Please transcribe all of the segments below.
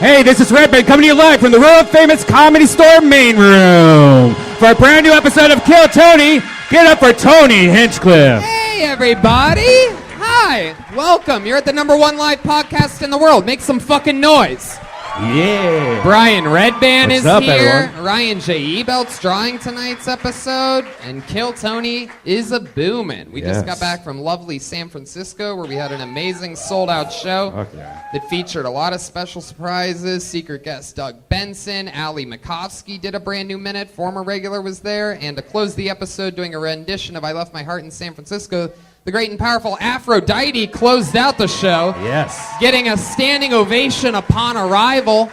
Hey, this is Redman coming to you live from the world-famous Comedy Store main room. For a brand new episode of Kill Tony, get up for Tony Hinchcliffe. Hey, everybody. Hi. Welcome. You're at the #1 live podcast in the world. Make some fucking noise. Yeah. Brian Redban What's is up, here. everyone? Ryan J. Ebelt's drawing tonight's episode. And Kill Tony is a boomin'. We just got back from lovely San Francisco where we had an amazing sold-out show that featured a lot of special surprises. Secret guest Doug Benson. Ali Makovsky did a brand new minute. Former regular was there. And to close the episode doing a rendition of I Left My Heart in San Francisco, the great and powerful Aphrodite closed out the show. Yes. Getting a standing ovation upon arrival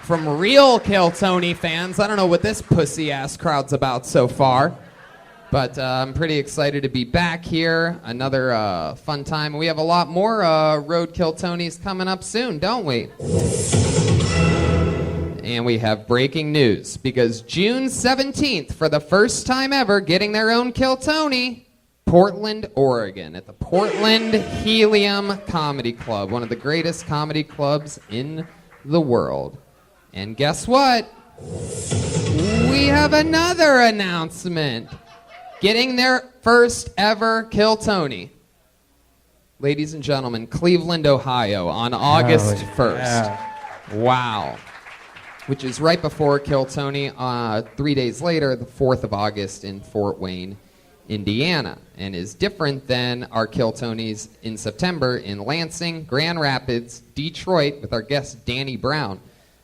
from real Kill Tony fans. I don't know what this pussy-ass crowd's about so far. But I'm pretty excited to be back here. Another fun time. We have a lot more Road Kill Tonys coming up soon, don't we? And we have breaking news. Because June 17th, for the first time ever, getting their own Kill Tony, Portland, Oregon, at the Portland Helium Comedy Club, one of the greatest comedy clubs in the world. And guess what? We have another announcement. Getting their first ever Kill Tony. Ladies and gentlemen, Cleveland, Ohio, on August 1st. Yeah. Wow. Which is right before Kill Tony, 3 days later, the 4th of August in Fort Wayne, Indiana, and is different than our Kill Tonys in September in Lansing, Grand Rapids, Detroit with our guest Danny Brown,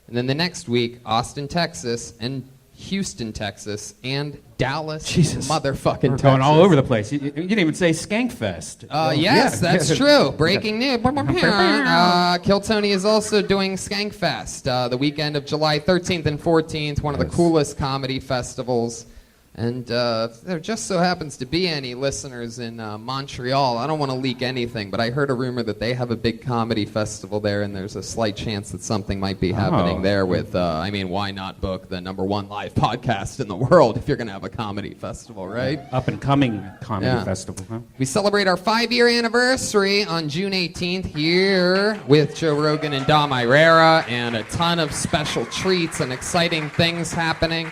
and then the next week Austin, Texas, and Houston, Texas, and Dallas, motherfucking Texas. Going all over the place. You didn't even say Skankfest. Yes, that's true. Breaking news. Kill Tony is also doing Skankfest the weekend of July 13th and 14th, one of the coolest comedy festivals. And if there just so happens to be any listeners in Montreal, I don't want to leak anything, but I heard a rumor that they have a big comedy festival there, and there's a slight chance that something might be happening there with, why not book the #1 live podcast in the world if you're going to have a comedy festival, right? Up-and-coming comedy festival, huh? We celebrate our 5-year anniversary on June 18th here with Joe Rogan and Dom Irrera, and a ton of special treats and exciting things happening.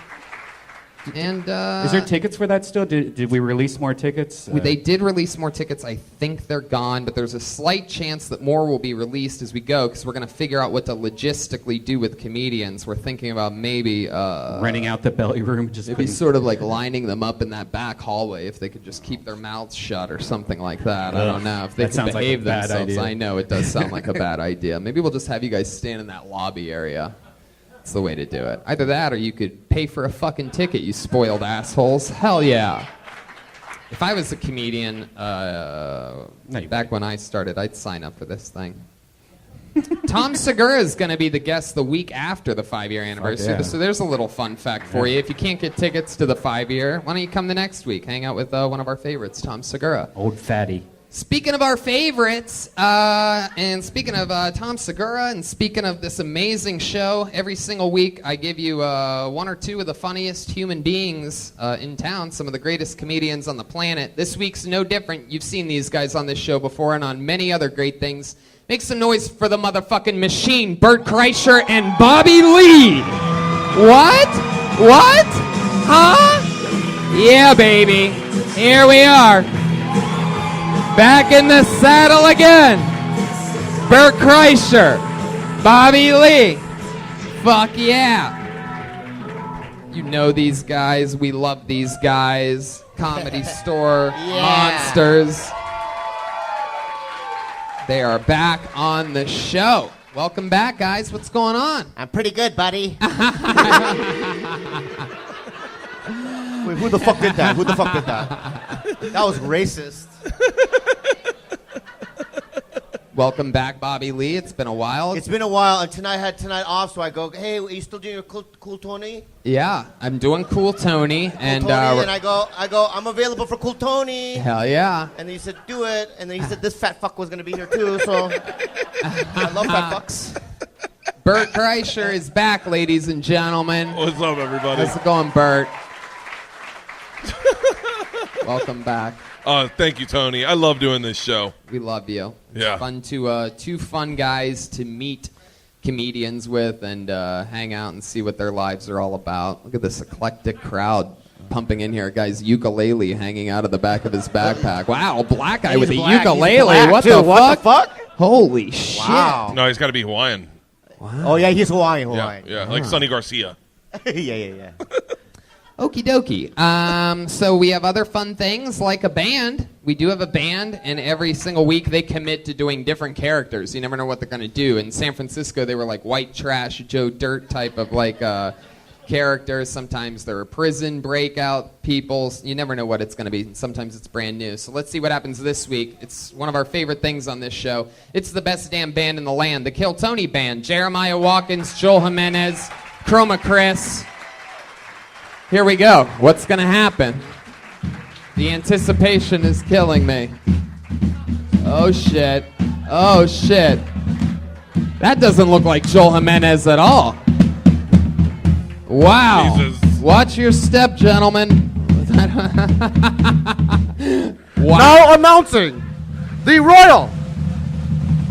And is there tickets for that still? Did we release more tickets? They did release more tickets. I think they're gone, but there's a slight chance that more will be released as we go because we're going to figure out what to logistically do with comedians. We're thinking about maybe renting out the belly room, maybe sort of like lining them up in that back hallway if they could just keep their mouths shut or something like that. I don't know if they can behave themselves. I know it does sound like a bad idea. Maybe we'll just have you guys stand in that lobby area. That's the way to do it. Either that or you could pay for a fucking ticket, you spoiled assholes. Hell yeah. If I was a comedian, back when I started, I'd sign up for this thing. Tom Segura is going to be the guest the week after the 5-year anniversary. So there's a little fun fact for you. If you can't get tickets to the 5-year, why don't you come the next week? Hang out with one of our favorites, Tom Segura. Old fatty. Speaking of our favorites, and speaking of Tom Segura, and speaking of this amazing show, every single week I give you one or two of the funniest human beings in town, some of the greatest comedians on the planet. This week's no different. You've seen these guys on this show before and on many other great things. Make some noise for the motherfucking machine, Bert Kreischer and Bobby Lee. What? What? Huh? Yeah, baby. Here we are. Back in the saddle again. Bert Kreischer. Bobby Lee. Fuck yeah. You know these guys. We love these guys. Comedy Store monsters. They are back on the show. Welcome back, guys. What's going on? I'm pretty good, buddy. Wait, who the fuck did that? Who the fuck did that? That was racist. Welcome back, Bobby Lee. It's been a while. It's been a while, and tonight I had tonight off, so I go, hey, are you still doing your cool Tony? Yeah, I'm doing Cool Tony. And I go, I'm available for Cool Tony. Hell yeah. And then he said, do it. And then he said, this fat fuck was going to be here too, so I love fat fucks. Bert Kreischer is back, ladies and gentlemen. What's up, everybody? How's it going, Bert? Welcome back. Thank you, Tony. I love doing this show. We love you. It's Yeah. fun to two fun guys to meet comedians with and hang out and see what their lives are all about. Look at this eclectic crowd pumping in here. A guy's ukulele hanging out of the back of his backpack. Wow, black guy with a ukulele. What the fuck? Holy shit. Wow. No, he's got to be Hawaiian. Wow. Oh, yeah, he's Hawaiian. Yeah, like Sonny Garcia. yeah. Okie dokie. So we have other fun things like a band. We do have a band, and every single week they commit to doing different characters. You never know what they're going to do. In San Francisco, they were like white trash, Joe Dirt type of like characters. Sometimes they're prison breakout people. You never know what it's going to be. Sometimes it's brand new. So let's see what happens this week. It's one of our favorite things on this show. It's the best damn band in the land, the Kill Tony Band. Jeremiah Watkins, Joel Jimenez, Chroma Chris. Here we go. What's going to happen? The anticipation is killing me. Oh, shit. Oh, shit. That doesn't look like Joel Jimenez at all. Wow. Jesus. Watch your step, gentlemen. Wow. Now announcing the Royal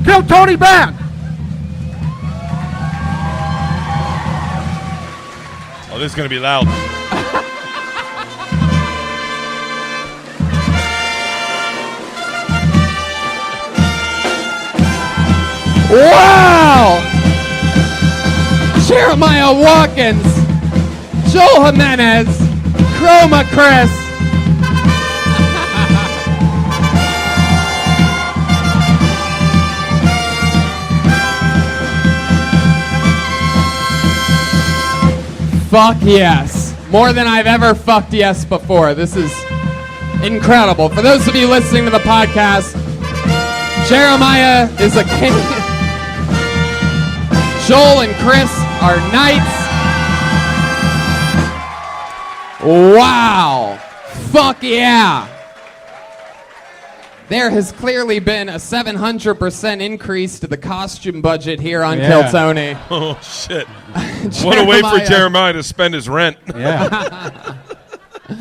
Kill Tony Band. Oh, this is going to be loud. Wow! Jeremiah Watkins, Joel Jimenez, Chroma Chris. Fuck yes. More than I've ever fucked yes before. This is incredible. For those of you listening to the podcast, Jeremiah is a king. Joel and Chris are knights. Wow. Fuck yeah. There has clearly been a 700% increase to the costume budget here on Kill Tony. Oh, shit. What a way for Jeremiah to spend his rent. Yeah.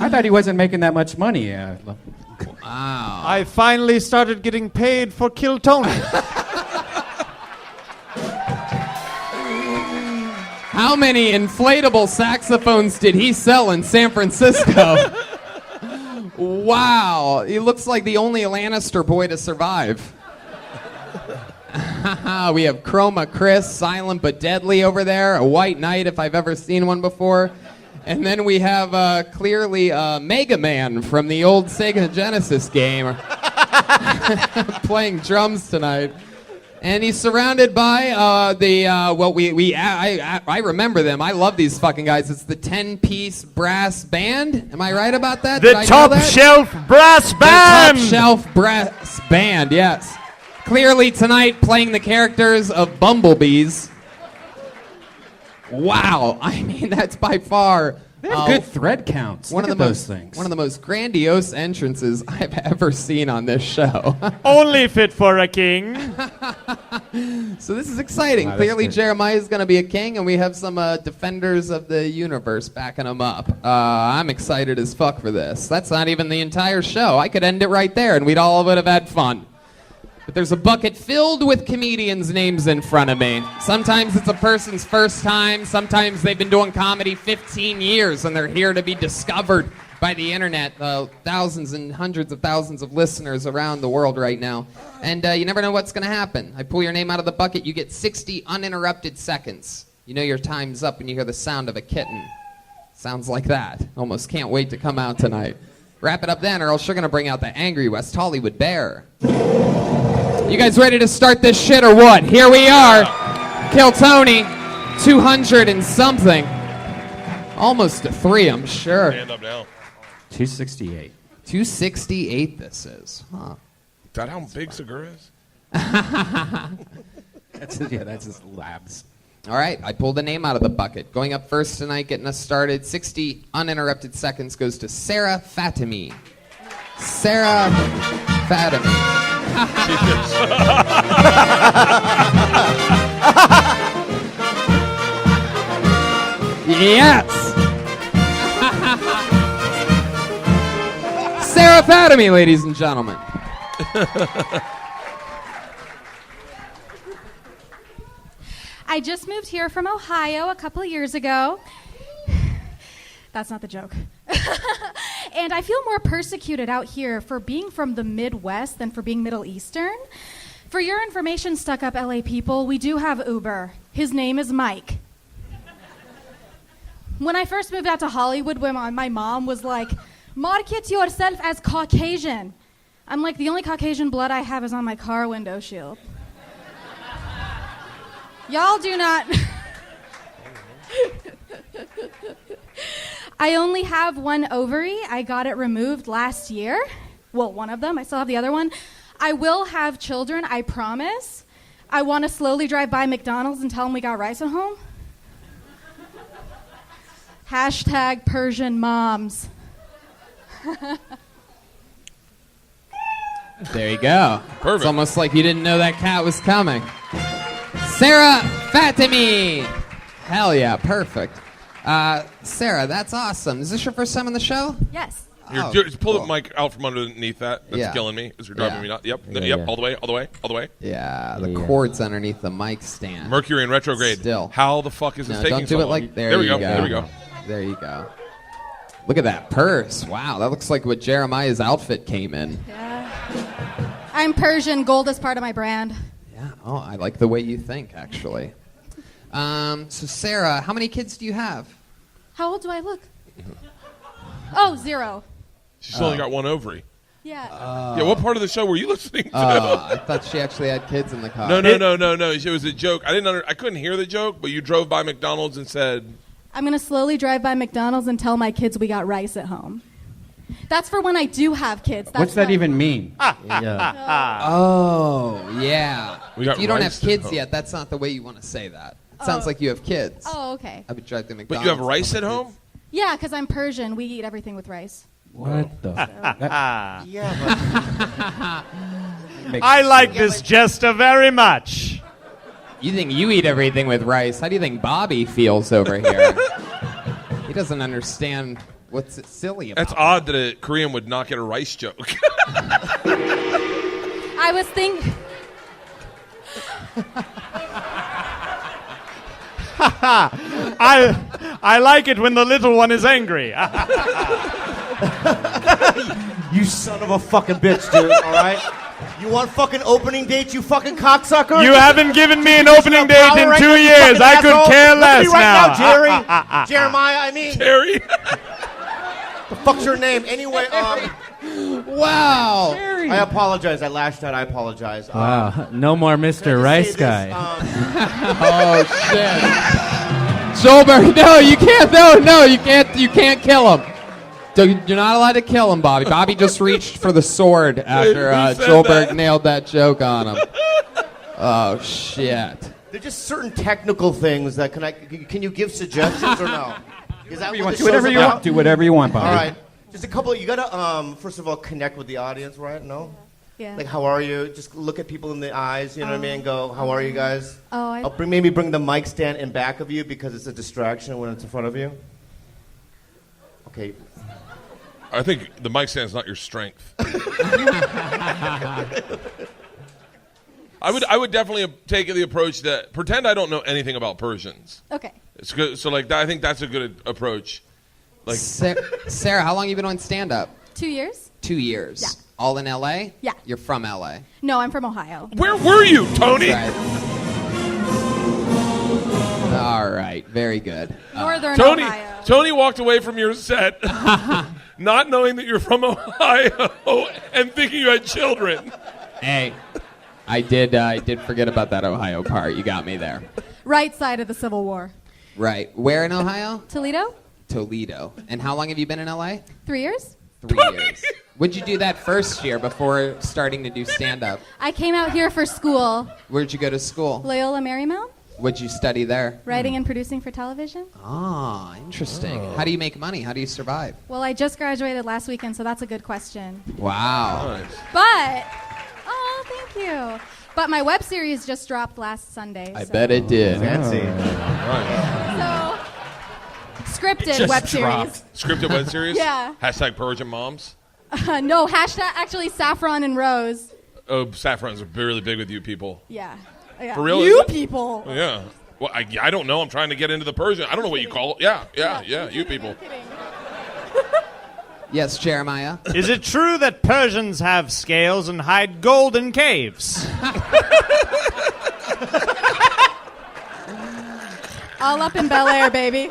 I thought he wasn't making that much money. Wow. I finally started getting paid for Kill Tony. How many inflatable saxophones did he sell in San Francisco? Wow. He looks like the only Lannister boy to survive. We have Chroma Chris, silent but deadly over there. A white knight if I've ever seen one before. And then we have clearly Mega Man from the old Sega Genesis game playing drums tonight. And he's surrounded by I remember them. I love these fucking guys. It's the 10-piece brass band. Am I right about that? The Top Shelf Brass Band. The Top Shelf Brass Band, yes. Clearly tonight playing the characters of bumblebees. Wow. I mean, that's by far They have good thread counts. one Look of at the those things. One of the most grandiose entrances I've ever seen on this show. Only fit for a king. So this is exciting. Wow, that's Clearly good. Jeremiah is going to be a king, and we have some defenders of the universe backing him up. I'm excited as fuck for this. That's not even the entire show. I could end it right there, and we'd all would have had fun. But there's a bucket filled with comedians' names in front of me. Sometimes it's a person's first time. Sometimes they've been doing comedy 15 years, and they're here to be discovered by the internet. Thousands and hundreds of thousands of listeners around the world right now. And you never know what's going to happen. I pull your name out of the bucket. You get 60 uninterrupted seconds. You know your time's up when you hear the sound of a kitten. Sounds like that. Almost can't wait to come out tonight. Wrap it up then, or else you're going to bring out the angry West Hollywood bear. You guys ready to start this shit or what? Here we are. Kill Tony, 200 and something. Almost a 3, I'm sure. Stand up now. 268. 268 this is. Huh. Is that how big Segura is? That's his labs. All right, I pulled a name out of the bucket. Going up first tonight, getting us started. 60 uninterrupted seconds goes to Sarah Fatimi. Sarah Fatimi. Yes. Sarah Fatimi, ladies and gentlemen. I just moved here from Ohio a couple of years ago. That's not the joke. And I feel more persecuted out here for being from the Midwest than for being Middle Eastern. For your information, stuck-up LA people, we do have Uber. His name is Mike. When I first moved out to Hollywood, when my mom was like, market yourself as Caucasian. I'm like, the only Caucasian blood I have is on my car window shield. Y'all do not... I only have one ovary. I got it removed last year. Well, one of them. I still have the other one. I will have children, I promise. I want to slowly drive by McDonald's and tell them we got rice at home. Hashtag Persian moms. There you go. Perfect. It's almost like you didn't know that cat was coming. Sarah Fatimi. Hell yeah, perfect. Sarah, that's awesome. Is this your first time on the show? Yes. Just pull the mic out from underneath that. That's Yeah. killing me. As you're driving Yeah. me nuts. Yep. Yeah, Yep. yeah. All the way. All the way. All the way. Yeah, the cord's underneath the mic stand. Mercury in retrograde. Still. How the fuck is this No, taking don't do so it long? like there we you go. go. There we go. There you go. Look at that purse. Wow, that looks like what Jeremiah's outfit came in. Yeah. I'm Persian. Gold is part of my brand. Yeah. Oh, I like the way you think, actually. So Sarah, how many kids do you have? How old do I look? Oh, 0. She's only got one ovary. Yeah. Yeah. What part of the show were you listening to? I thought she actually had kids in the car. No. It was a joke. I couldn't hear the joke, but you drove by McDonald's and said, I'm going to slowly drive by McDonald's and tell my kids we got rice at home. That's for when I do have kids. That's What's that not- even mean? Oh, yeah. We got If you don't rice have kids at home. yet, that's not the way you want to say that. It sounds like you have kids. Oh, okay. I would drive to "But McDonald's. you have and rice tell at my home." kids. Yeah, because I'm Persian. We eat everything with rice. What the? Yeah, I like this jester very much. You think you eat everything with rice? How do you think Bobby feels over here? He doesn't understand what's silly about. That's odd that a Korean would not get a rice joke. I was thinking... I like it when the little one is angry. You son of a fucking bitch, dude, all right? You want fucking opening dates, you fucking cocksucker? You haven't given me an opening date in 2 years. I could care less Look at me right now, Jerry. now. Jeremiah, I mean. Terry. The fuck's your name? Anyway, Wow. I apologize. I lashed out. I apologize. Wow, no more can I Mr. just say Rice this? guy. Oh shit. Joelberg, no, you can't. No, you can't. You can't kill him. You're not allowed to kill him, Bobby. Bobby just reached for the sword after Who said Joelberg that? nailed that joke on him. Oh shit. There's just certain technical things that can you give suggestions or no? Is that You what want the do whatever show's you about? want. Do whatever you want, Bobby. All right. Just a couple. You gotta first of all connect with the audience, right? No. Yeah. Like, how are you? Just look at people in the eyes. You know what I mean? And go, how are you guys? Oh, I... I'll maybe bring the mic stand in back of you because it's a distraction when it's in front of you. Okay. I think the mic stand's not your strength. I would definitely take the approach that pretend I don't know anything about Persians. Okay. It's good. So like I think that's a good approach. Like Sarah, how long have you been on stand-up? 2 years? 2 years. Yeah. All in L.A.? Yeah. You're from L.A. No, I'm from Ohio. where were you, Tony? Right. All right. Very good. Northern Tony Ohio. Tony walked away from your set not knowing that you're from Ohio and thinking you had children. Hey, I did forget about that Ohio part. You got me there. Right side of the Civil War. Right. Where in Ohio? Toledo? Toledo. And how long have you been in L.A.? 3 years? 3 years. What'd you do that first year before starting to do stand-up? I came out here for school. Where'd you go to school? Loyola Marymount? What'd you study there? Writing and producing for television. Ah, interesting. How do you make money? How do you survive? Well, I just graduated last weekend, so that's a good question. Wow. Nice. But, oh, thank you. But my web series just dropped last Sunday. I so- bet it did. Fancy. So, scripted web series. Scripted web series? Yeah. Hashtag Persian moms. No, hashtag actually Saffron and Rose. Oh, saffron's really big with you people. Yeah. For real, You is it? people. Yeah. Well, I don't know. I'm trying to get into the Persian. I don't know what you call it. Yeah, you people. Yes, Jeremiah. Is it true that Persians have scales and hide gold in caves? All up in Bel Air, baby.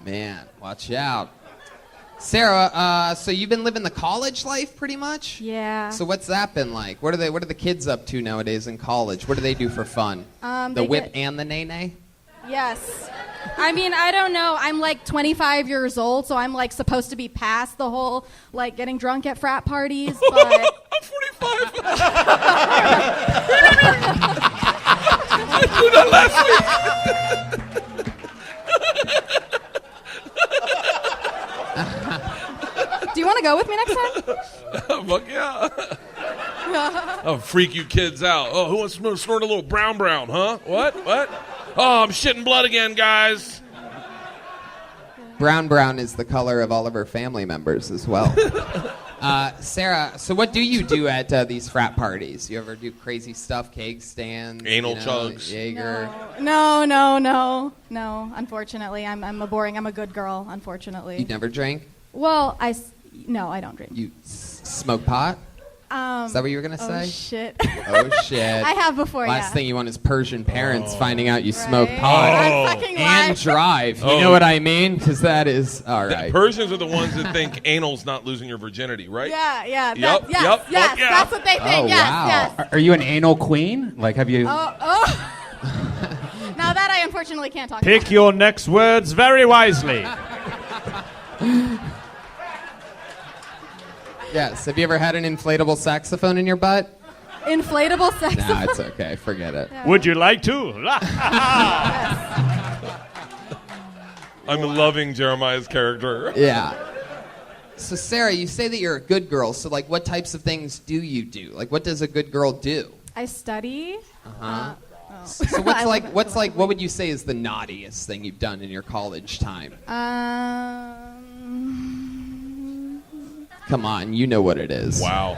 Man, watch out. Sarah, so you've been living the college life pretty much? Yeah. So what's that been like? What are the kids up to nowadays in college? What do they do for fun? The whip and the nay-nay? Yes. I mean, I don't know. I'm like 25 years old, so I'm like supposed to be past the whole like getting drunk at frat parties, but I'm 45. I do that last week. do you want to go with me next time? Fuck yeah. I'll freak you kids out. Oh, who wants to snort a little brown, huh? What? Oh, I'm shitting blood again, guys. Brown is the color of all of her family members as well. Sarah, so what do you do at these frat parties? You ever do crazy stuff, keg stands? Anal chugs? Jaeger? No. Unfortunately, I'm a good girl, unfortunately. You never drank? Well, no, I don't drink. You smoke pot? Is that what you were going to say? Oh, shit. Oh, shit. I have before, Last thing you want is Persian parents finding out you Right. smoke pot. I'm fucking And live. drive. You know what I mean? Because that is... All right. Persians are the ones that think anal's not losing your virginity, right? Yeah. Yep, Yes, yep, yes, yeah. that's what they think. Oh, yes, wow. yes. Are you an anal queen? Like, have you... Oh. Now that I unfortunately can't talk Pick about. your next words very wisely. Yes. Have you ever had an inflatable saxophone in your butt? Inflatable saxophone. No, it's okay. Forget it. Would you like to? I'm loving Jeremiah's character. Yeah. So, Sarah, you say that you're a good girl. So, like, what types of things do you do? Like, what does a good girl do? I study. So, what would you say is the naughtiest thing you've done in your college time? Come on, you know what it is. Wow.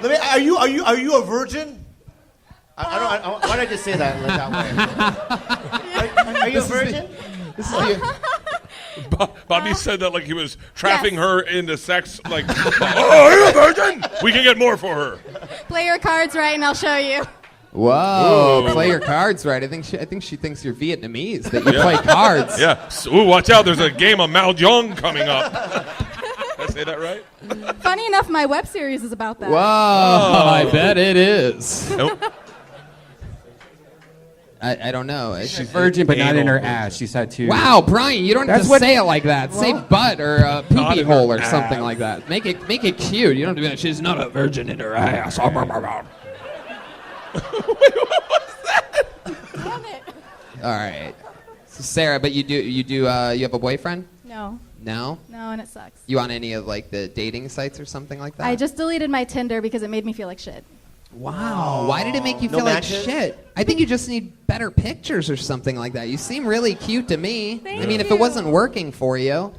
Are you a virgin? Why did I just say that that way? Are you a virgin? Bobby said that like he was trapping her into sex. Like, oh, are you a virgin? We can get more for her. Play your cards right, and I'll show you. Whoa! Ooh. Play your cards right. I think she thinks you're Vietnamese. That you play cards. Yeah. So, ooh, watch out! There's a game of Mahjong coming up. Did I say that right? Funny enough, my web series is about that. Whoa! I bet it is. Nope. I don't know. She's virgin, but not in her Anal ass. She's had two. Wow, Brian, you don't have That's to what- say it like that. Say butt or a Not poopy in her hole or ass. something like that. Make it cute. You don't have to be like, she's not a virgin in her ass. Damn it. All right. So Sarah, but you have a boyfriend? No, No? and it sucks. You on any of like the dating sites or something like that? I just deleted my Tinder because it made me feel like shit. Wow. Why did it make you No feel like matches? shit? I think you just need better pictures or something like that. You seem really cute to me. Thank I mean, if you. it wasn't working for you,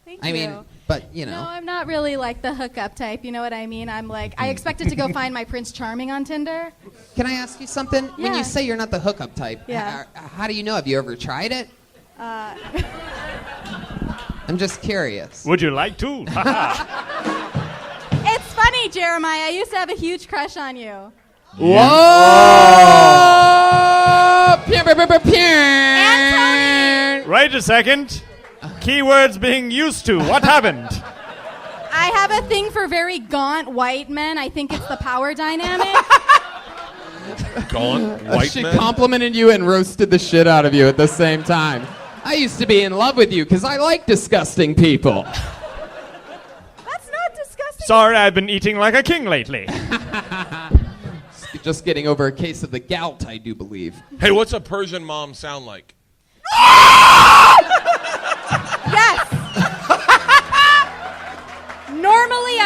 Thank I you. mean, but you No, know. I'm not really like the hookup type. You know what I mean? I'm like, I expected to go find my Prince Charming on Tinder. Can I ask you something? When Yeah. you say you're not the hookup type, Yeah. how do you know? Have you ever tried it? I'm just curious. Would you like to? It's funny, Jeremiah. I used to have a huge crush on you. Whoa! And Wait a second. Keywords being used to. What happened? I have a thing for very gaunt white men. I think it's the power dynamic. Gaunt white She men. complimented you and roasted the shit out of you at the same time. I used to be in love with you because I like disgusting people. That's not disgusting. Sorry, I've been eating like a king lately. Just getting over a case of the gout, I do believe. Hey, what's a Persian mom sound like? Yes. Normally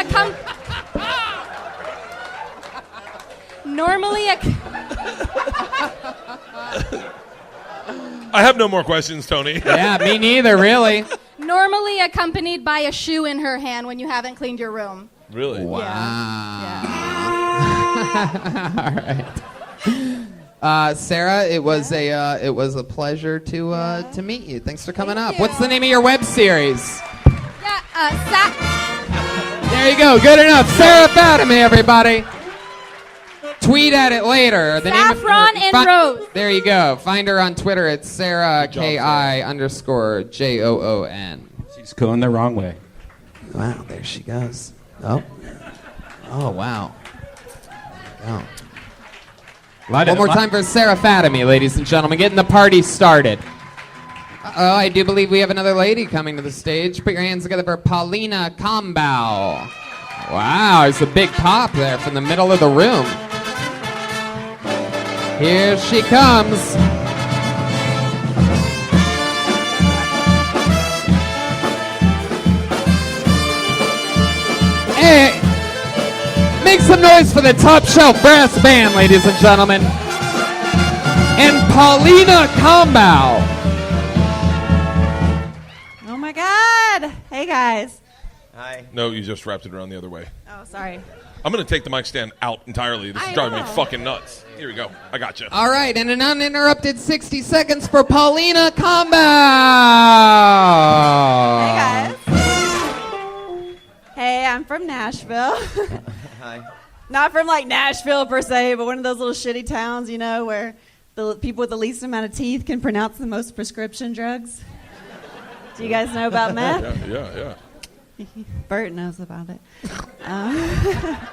I have no more questions, Tony. Yeah, me neither, really. normally accompanied by a shoe in her hand when you haven't cleaned your room. Really? Wow. Yeah. All right. Sarah, it was a pleasure to meet you. Thanks for coming up. What's the name of your web series? There you go. Good enough. Sarah Fatima, everybody. Tweet at it later. The Saffron name of, and Rose. There you go. Find her on Twitter. It's Sarah KI_JOON. She's going the wrong way. Wow, there she goes. Oh wow. Oh. One more time for Sarah Fatima, ladies and gentlemen, getting the party started. Uh-oh, I do believe we have another lady coming to the stage. Put your hands together for Paulina Combau. Wow, there's a big pop there from the middle of the room. Here she comes. Hey, make some noise for the Top Shelf Brass Band, ladies and gentlemen. And Paulina Combau. Oh my God. Hey guys. Hi. No, you just wrapped it around the other way. Oh, sorry. I'm going to take the mic stand out entirely. This is driving me fucking nuts. Here we go. I got you. All right, and an uninterrupted 60 seconds for Paulina Combau. Hey guys. Hey, I'm from Nashville. Hi. Not from like Nashville per se, but one of those little shitty towns, you know, where the people with the least amount of teeth can pronounce the most prescription drugs. Do you guys know about meth? Yeah. Bert knows about it. I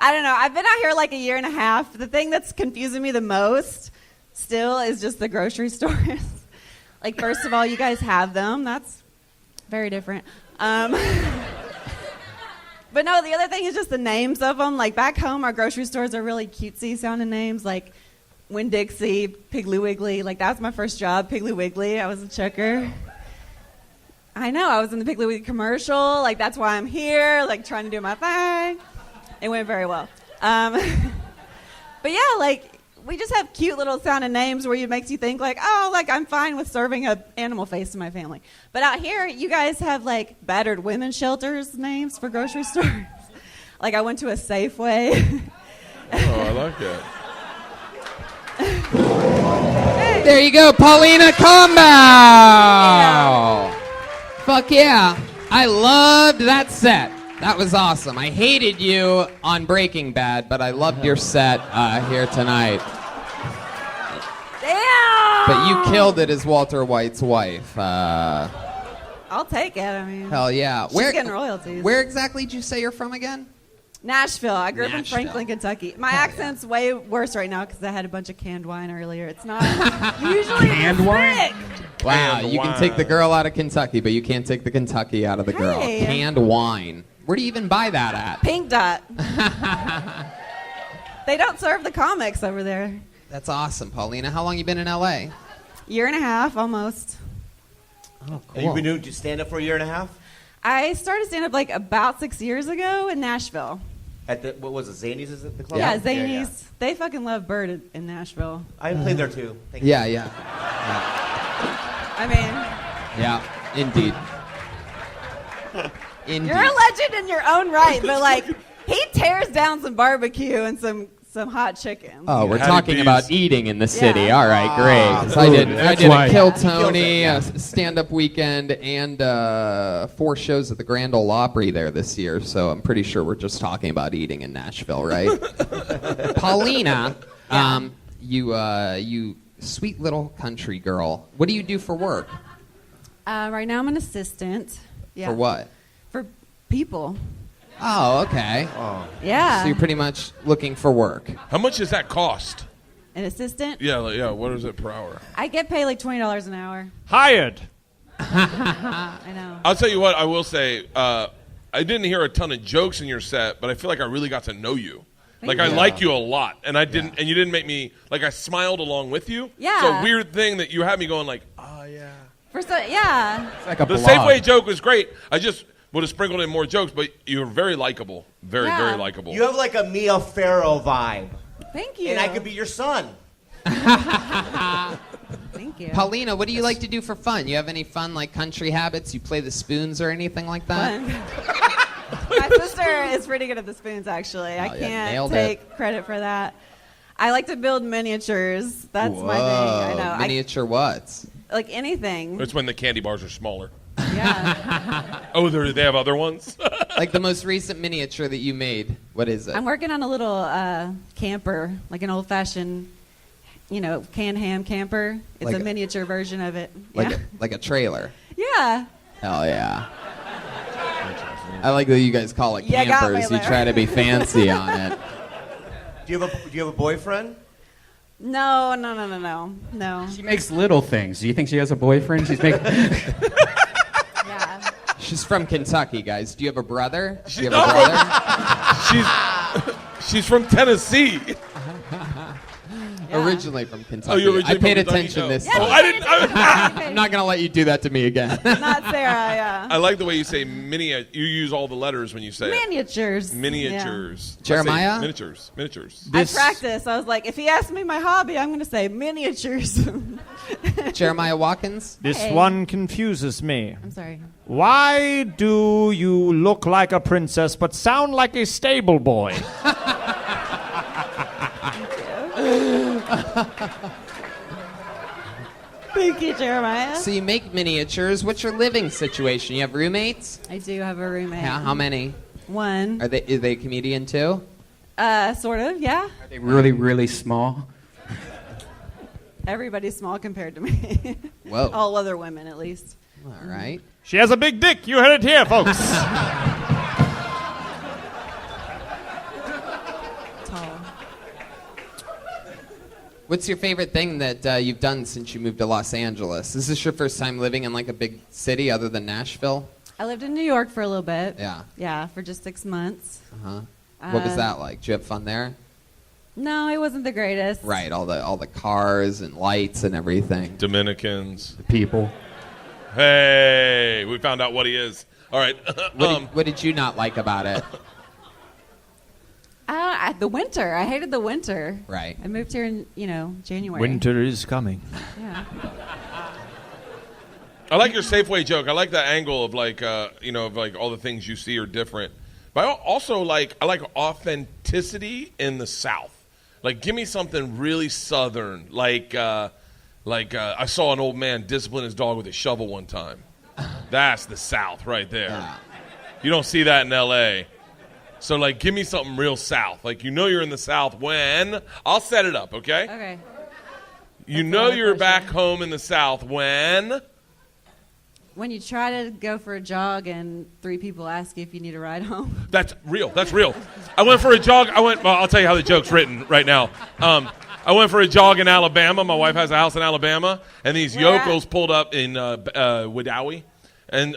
don't know. I've been out here like a year and a half. The thing that's confusing me the most still is just the grocery stores. Like, first of all, you guys have them. That's very different. But no, the other thing is just the names of them. Like, back home, our grocery stores are really cutesy sounding names, like Winn-Dixie, Piggly Wiggly. Like, that was my first job, Piggly Wiggly. I was a checker. I know, I was in the Piggly Wiggly commercial. Like, that's why I'm here, like, trying to do my thing. It went very well. But yeah, like, we just have cute little sounding names where it makes you think, like, oh, like, I'm fine with serving an animal face to my family. But out here, you guys have, like, battered women's shelters names for grocery stores. Like, I went to a Safeway. Oh, I like that. There you go, Paulina Combau. Yeah. Fuck yeah. I loved that set. That was awesome. I hated you on Breaking Bad, but I loved your set here tonight. Damn! But you killed it as Walter White's wife. I'll take it, I mean. Hell yeah. She's getting royalties. Where exactly did you say you're from again? Nashville. I grew up in Nashville. Franklin, Kentucky. My accent's way worse right now because I had a bunch of canned wine earlier. It's not usually Canned wine? Wow, Canned you can wine. take the girl out of Kentucky, but you can't take the Kentucky out of the girl. Hey. Canned wine. Where do you even buy that at? Pink Dot. They don't serve the comics over there. That's awesome, Paulina. How long you been in L.A.? Year and a half, almost. Oh, Have you been doing stand-up for a year and a half? I started stand-up like about 6 years ago in Nashville. At the, what was it, Zanies is it the club? Yeah, Zanies. They fucking love Bird in Nashville. I played there too. Thank you. Yeah. I mean, Yeah, indeed. you're a legend in your own right, but like, he tears down some barbecue and some hot chicken. Oh, we're Hattie talking B's. about eating in the city. Yeah. All right, great. 'Cause I did that's a why. Kill Yeah, he killed Tony, it, yeah. a stand-up weekend, and 4 shows at the Grand Ole Opry there this year. So I'm pretty sure we're just talking about eating in Nashville, right? Paulina, you sweet little country girl. What do you do for work? Right now I'm an assistant. Yeah. For what? For people. Oh, okay. Yeah. So you're pretty much looking for work. How much does that cost? An assistant? Yeah. What is it per hour? I get paid like $20 an hour. Hired. I know. I'll tell you what. I will say. I didn't hear a ton of jokes in your set, but I feel like I really got to know you. Like I like you a lot, and I didn't, and you didn't make me like I smiled along with you. Yeah. It's a weird thing that you had me going like, oh yeah. Yeah. It's like a The blog. Safeway joke was great. I just would have sprinkled in more jokes, but you were very likable, very Yeah. likable. You have like a Mia Farrow vibe. Thank you. And I could be your son. Thank you. Paulina, what do you like to do for fun? You have any fun like country habits? You play the spoons or anything like that? Fun. My sister is pretty good at the spoons, actually. I Oh, yeah, can't nailed take credit for that. I like to build miniatures. That's my thing. I know. Miniature what? Like anything. It's when the candy bars are smaller. Yeah. Oh, they have other ones? Like the most recent miniature that you made. What is it? I'm working on a little camper, like an old-fashioned, canned ham camper. It's Like a miniature version of it. Like a trailer. Yeah. Hell yeah. I like that you guys call it Yeah, got me campers. You there. try to be fancy on it. Do you have a boyfriend? No. She makes little things. Do you think she has a boyfriend? She's making. Yeah. She's from Kentucky, guys. Do you have a brother? Do you have a brother? She's from Tennessee. Yeah. Originally from Kentucky. Oh, you're originally I paid from Kentucky? attention Oh. this Yeah, time. I didn't. I'm not going to let you do that to me again. Not Sarah, yeah. I like the way you say You use all the letters when you say it. Miniatures. Miniatures. Jeremiah? I say miniatures. I practice. I was like, if he asks me my hobby, I'm going to say miniatures. Jeremiah Watkins? This Hey. one confuses me. I'm sorry. Why do you look like a princess but sound like a stable boy? Thank you, Jeremiah. So you make miniatures. What's your living situation? You have roommates? I do have a roommate. Yeah, how many? One. Are they a comedian too? Sort of, yeah. Are they really, really small? Everybody's small compared to me. Whoa. All other women, at least. All right. She has a big dick. You heard it here, folks. Tall. What's your favorite thing that you've done since you moved to Los Angeles? Is this your first time living in like a big city other than Nashville? I lived in New York for a little bit. Yeah. Yeah, for just 6 months. Uh-huh. What was that like? Did you have fun there? No, it wasn't the greatest. Right, all the cars and lights and everything. Dominicans. The people. Hey, we found out what he is. All right. What did you not like about it? The winter. I hated the winter. Right. I moved here in, January. Winter is coming. Yeah. I like your Safeway joke. I like that angle of like, of like all the things you see are different. But I also I like authenticity in the South. Like, give me something really Southern. I saw an old man discipline his dog with a shovel one time. That's the South right there. Yeah. You don't see that in L.A. So, give me something real South. You're in the South when... I'll set it up, okay? Okay. You're back home in the South when... When you try to go for a jog and 3 people ask you if you need a ride home. That's real. I went for a jog. I'll tell you how the joke's written right now. I went for a jog in Alabama. My wife has a house in Alabama. And these yokels pulled up in Wedowee and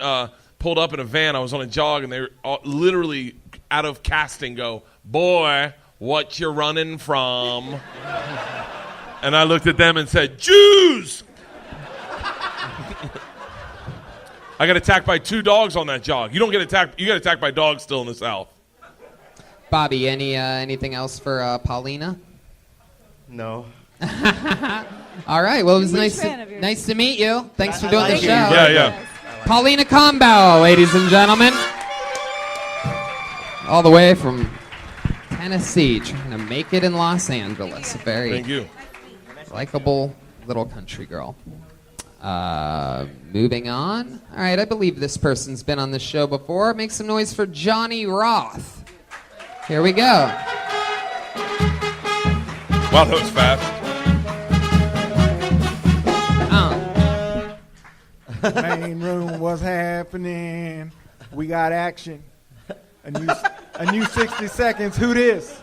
pulled up in a van. I was on a jog, and they were literally out of casting go, "Boy, what you running from?" And I looked at them and said, "Jews!" I got attacked by 2 dogs on that jog. You don't get attacked. You get attacked by dogs still in the South. Bobby, anything else for Paulina? No. All right. Well, it was Huge fan of yours. nice to meet you. Thanks for doing the like show. you. Yeah. Paulina Combo, ladies and gentlemen. All the way from Tennessee, trying to make it in Los Angeles. A very Thank you. likable little country girl. Moving on. All right, I believe this person's been on this show before. Make some noise for Johnny Roth. Here we go. Wow, that was fast. Main room, what's happening? We got action. A new 60 seconds. Who this?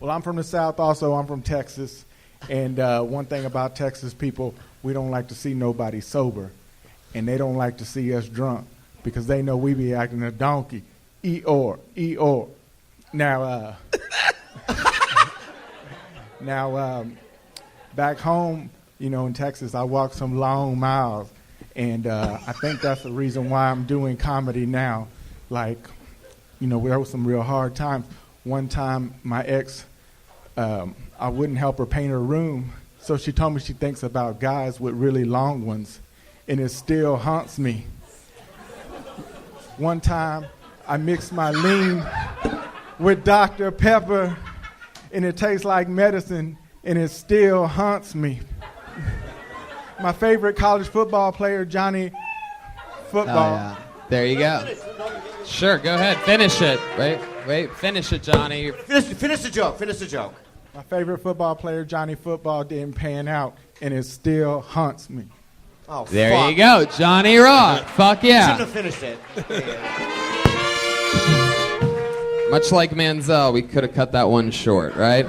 Well, I'm from the South also. I'm from Texas. And one thing about Texas people, we don't like to see nobody sober. And they don't like to see us drunk because they know we be acting a donkey. Eeyore. Now, back home, in Texas, I walked some long miles. And I think that's the reason why I'm doing comedy now. There were some real hard times. One time, my ex, I wouldn't help her paint her room. So she told me she thinks about guys with really long ones. And it still haunts me. One time, I mixed my lean with Dr. Pepper. and it tastes like medicine, and it still haunts me. My favorite college football player, Johnny Football. Oh, yeah. There you go. Sure, go ahead. Finish it. Wait. Finish it, Johnny. Finish the joke. Finish the joke. My favorite football player, Johnny Football, didn't pan out, and it still haunts me. Oh, there fuck. you go, Johnny Rock. Fuck yeah. Shouldn't have finished it. Much like Manziel, we could have cut that one short, right?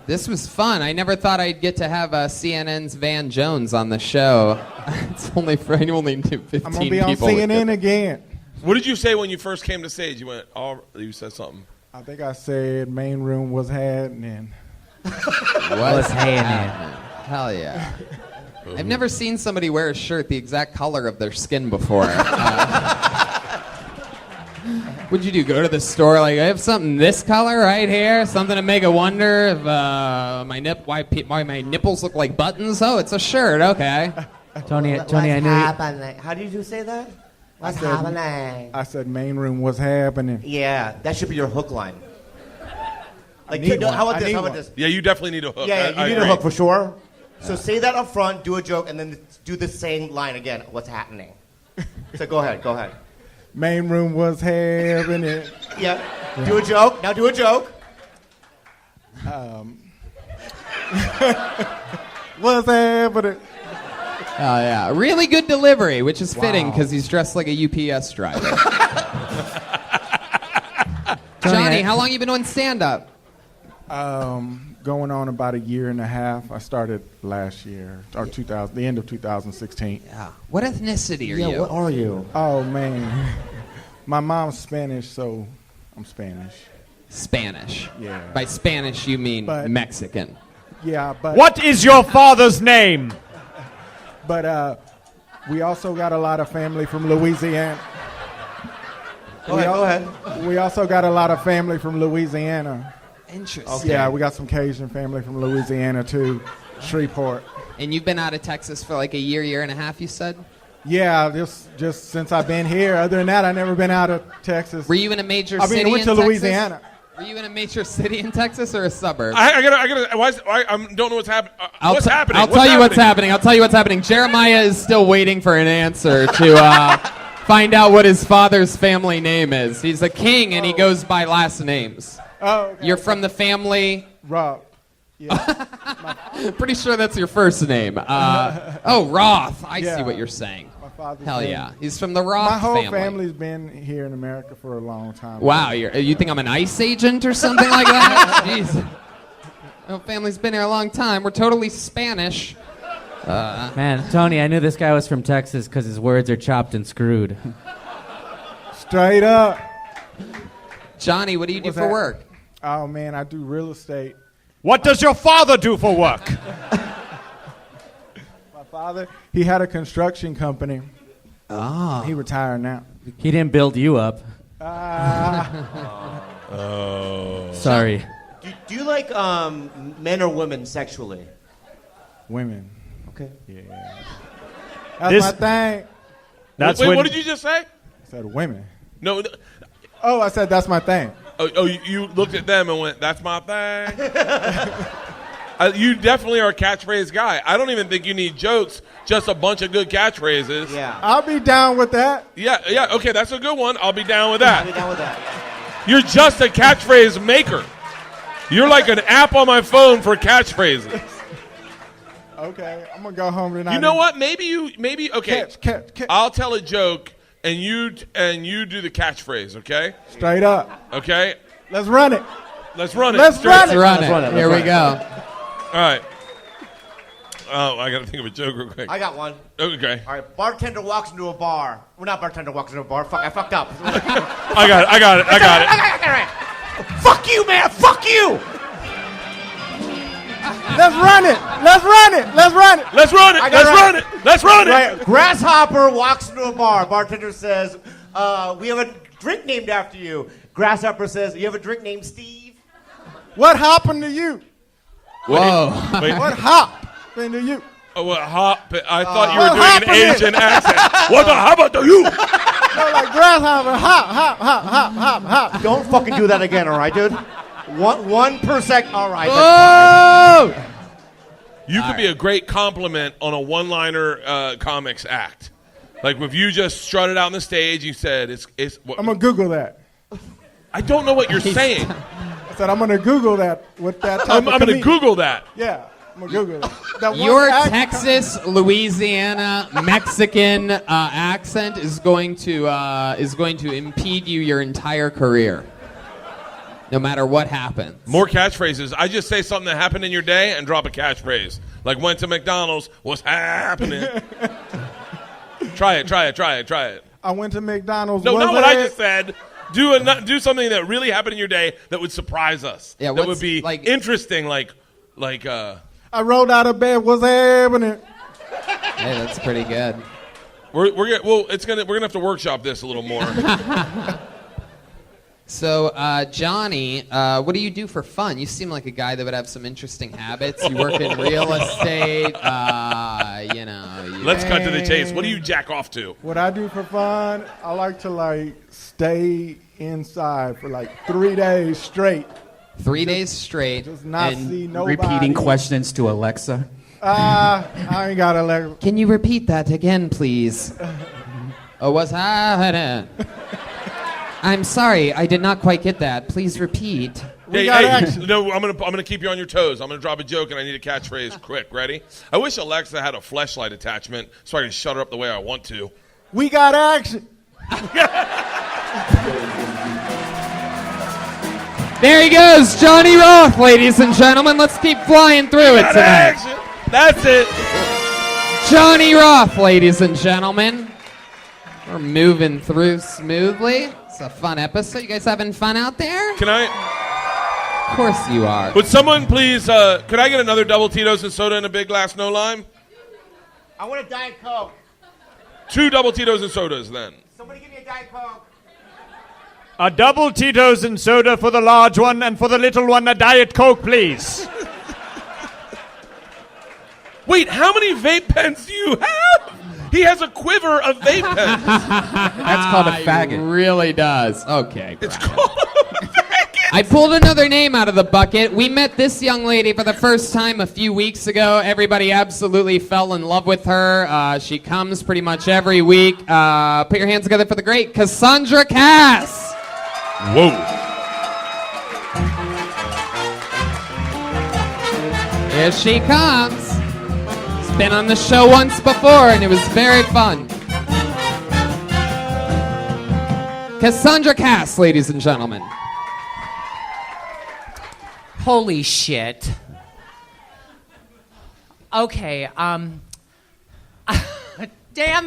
This was fun. I never thought I'd get to have CNN's Van Jones on the show. It's only for you only do 15 people. I'm gonna be on CNN again. What did you say when you first came to stage? You went, you said something. I think I said main room was happening. What's happening? Hell yeah. I've never seen somebody wear a shirt the exact color of their skin before. What'd you do? Go to the store like, I have something this color right here? Something to make a wonder if why my nipples look like buttons? Oh, it's a shirt. Okay. Tony, What's I knew. happening? How did you say that? What's happening? I said main room was happening. Yeah, that should be your hook line. Like, need no, one. how about I this? need How about one. this? Yeah, you definitely need a hook. Yeah, I you need agree. a hook for sure. So say that up front, do a joke, and then do the same line again. What's happening? So go ahead. Main room was happening. Yeah. Do a joke. Now do a joke. What's happening? Oh, yeah. Really good delivery, which is fitting because he's dressed like a UPS driver. Johnny, how long you been doing stand-up? Going on about a year and a half. I started last year, or the end of 2016. Yeah. What ethnicity are you? What are you? Oh, man. My mom's Spanish, so I'm Spanish. Spanish. Yeah. By Spanish, you mean But- Mexican. Yeah, but... What is your father's name? But we also got a lot of family from Louisiana. Go ahead. We also got a lot of family from Louisiana. Interesting. Okay. Yeah, we got some Cajun family from Louisiana, too. Shreveport. And you've been out of Texas for like a year and a half, you said? Yeah, just since I've been here. Other than that, I've never been out of Texas. Were you in a major I city mean, I went in to Texas? Louisiana. Were you in a major city in Texas or a suburb? I don't know what's happening. What's happening? I'll tell you what's happening. I'll tell you what's happening. Jeremiah is still waiting for an answer to find out what his father's family name is. He's a king and he goes by last names. Oh, okay. You're from the family... Rob. Yeah. Pretty sure that's your first name. Roth. I see Yeah. what you're saying. My father's Hell name. yeah. He's from the Roth My whole family. family's been here in America for a long time. Wow, you think I'm an ICE agent or something like that? Jeez. My whole family's been here a long time. We're totally Spanish. Man, Tony, I knew this guy was from Texas because his words are chopped and screwed. Straight up. Johnny, what do you do What's for that? work? Oh, man, I do real estate. What does your father do for work? My father, he had a construction company. Ah. He retired now. He didn't build you up. Sorry. Do you like men or women sexually? Women. Okay. Yeah. That's my thing. That's Wait, when, what did you just say? I said women. No. Oh, I said that's my thing. You looked at them and went, "That's my thing." You definitely are a catchphrase guy. I don't even think you need jokes, just a bunch of good catchphrases. Yeah. I'll be down with that. Yeah, okay, that's a good one. I'll be down with that. I'll be down with that. You're just a catchphrase maker. You're like an app on my phone for catchphrases. Okay, I'm gonna go home tonight. You know what? Maybe okay. Catch. I'll tell a joke and you do the catchphrase, okay? Straight up. Okay? Let's run it. Let's run it. Let's run it. Let's run it. Here we go. All right. Oh, I got to think of a joke real quick. I got one. Okay. All right. Bartender walks into a bar. Well, not bartender walks into a bar. Fuck, I fucked up. I got it. Fuck you, man. Fuck you. Let's run it. Let's run it. Let's run it. Let's run it. Let's run it. Let's run it. Right. Grasshopper walks into a bar. Bartender says, "We have a drink named after you." Grasshopper says, "You have a drink named Steve." What happened to you? Whoa. Wait. What happened to you? Oh, what hop? I thought you what were doing an happened? Asian accent. What the happened to you? No, like grasshopper. Hop. Don't fucking do that again, all right, dude? One per second. All right. Oh! You could be a great compliment on a one-liner comics act. Like if you just strutted out on the stage, you said, "It's." I'm gonna Google that. I don't know what you're saying. I said I'm gonna Google that with that. Type I'm going to Google that. Yeah, I'm gonna Google it. That one Your act- Texas, Louisiana, Mexican accent is going to impede you your entire career, no matter what happens. More catchphrases. I just say something that happened in your day and drop a catchphrase. Like went to McDonald's. What's happening? Try it. I went to McDonald's. No, was not what I it? just said. Do something that really happened in your day that would surprise us. Yeah, that would be interesting. Like. I rolled out of bed. What's happening? Hey, that's pretty good. We're gonna have to workshop this a little more. So, Johnny, what do you do for fun? You seem like a guy that would have some interesting habits. You work in real estate. Let's cut to the chase. What do you jack off to? What I do for fun, I like to stay inside for 3 days straight. 3 days straight. Just not see nobody. Repeating questions to Alexa. I ain't got Alexa. Can you repeat that again, please? Oh, what's happening? I'm sorry, I did not quite get that. Please repeat. No, I'm gonna keep you on your toes. I'm gonna drop a joke and I need a catchphrase quick. Ready? I wish Alexa had a fleshlight attachment so I can shut her up the way I want to. We got action. There he goes, Johnny Roth, ladies and gentlemen. Let's keep flying through it tonight. Action. That's it. Johnny Roth, ladies and gentlemen. We're moving through smoothly. It's a fun episode. You guys having fun out there? Can I? Of course you are. Would someone please, could I get another double Tito's and soda and a big glass, no lime? I want a Diet Coke. 2 double Tito's and sodas then. Somebody give me a Diet Coke. A double Tito's and soda for the large one, and for the little one, a Diet Coke, please. Wait, how many vape pens do you have? He has a quiver of vape pens. That's called a faggot. It really does. Okay. It's called a faggot. I pulled another name out of the bucket. We met this young lady for the first time a few weeks ago. Everybody absolutely fell in love with her. She comes pretty much every week. Put your hands together for the great Cassandra Cass. Whoa. Here she comes. She's been on the show once before, and it was very fun. Cassandra Cass, ladies and gentlemen. Holy shit. Okay, damn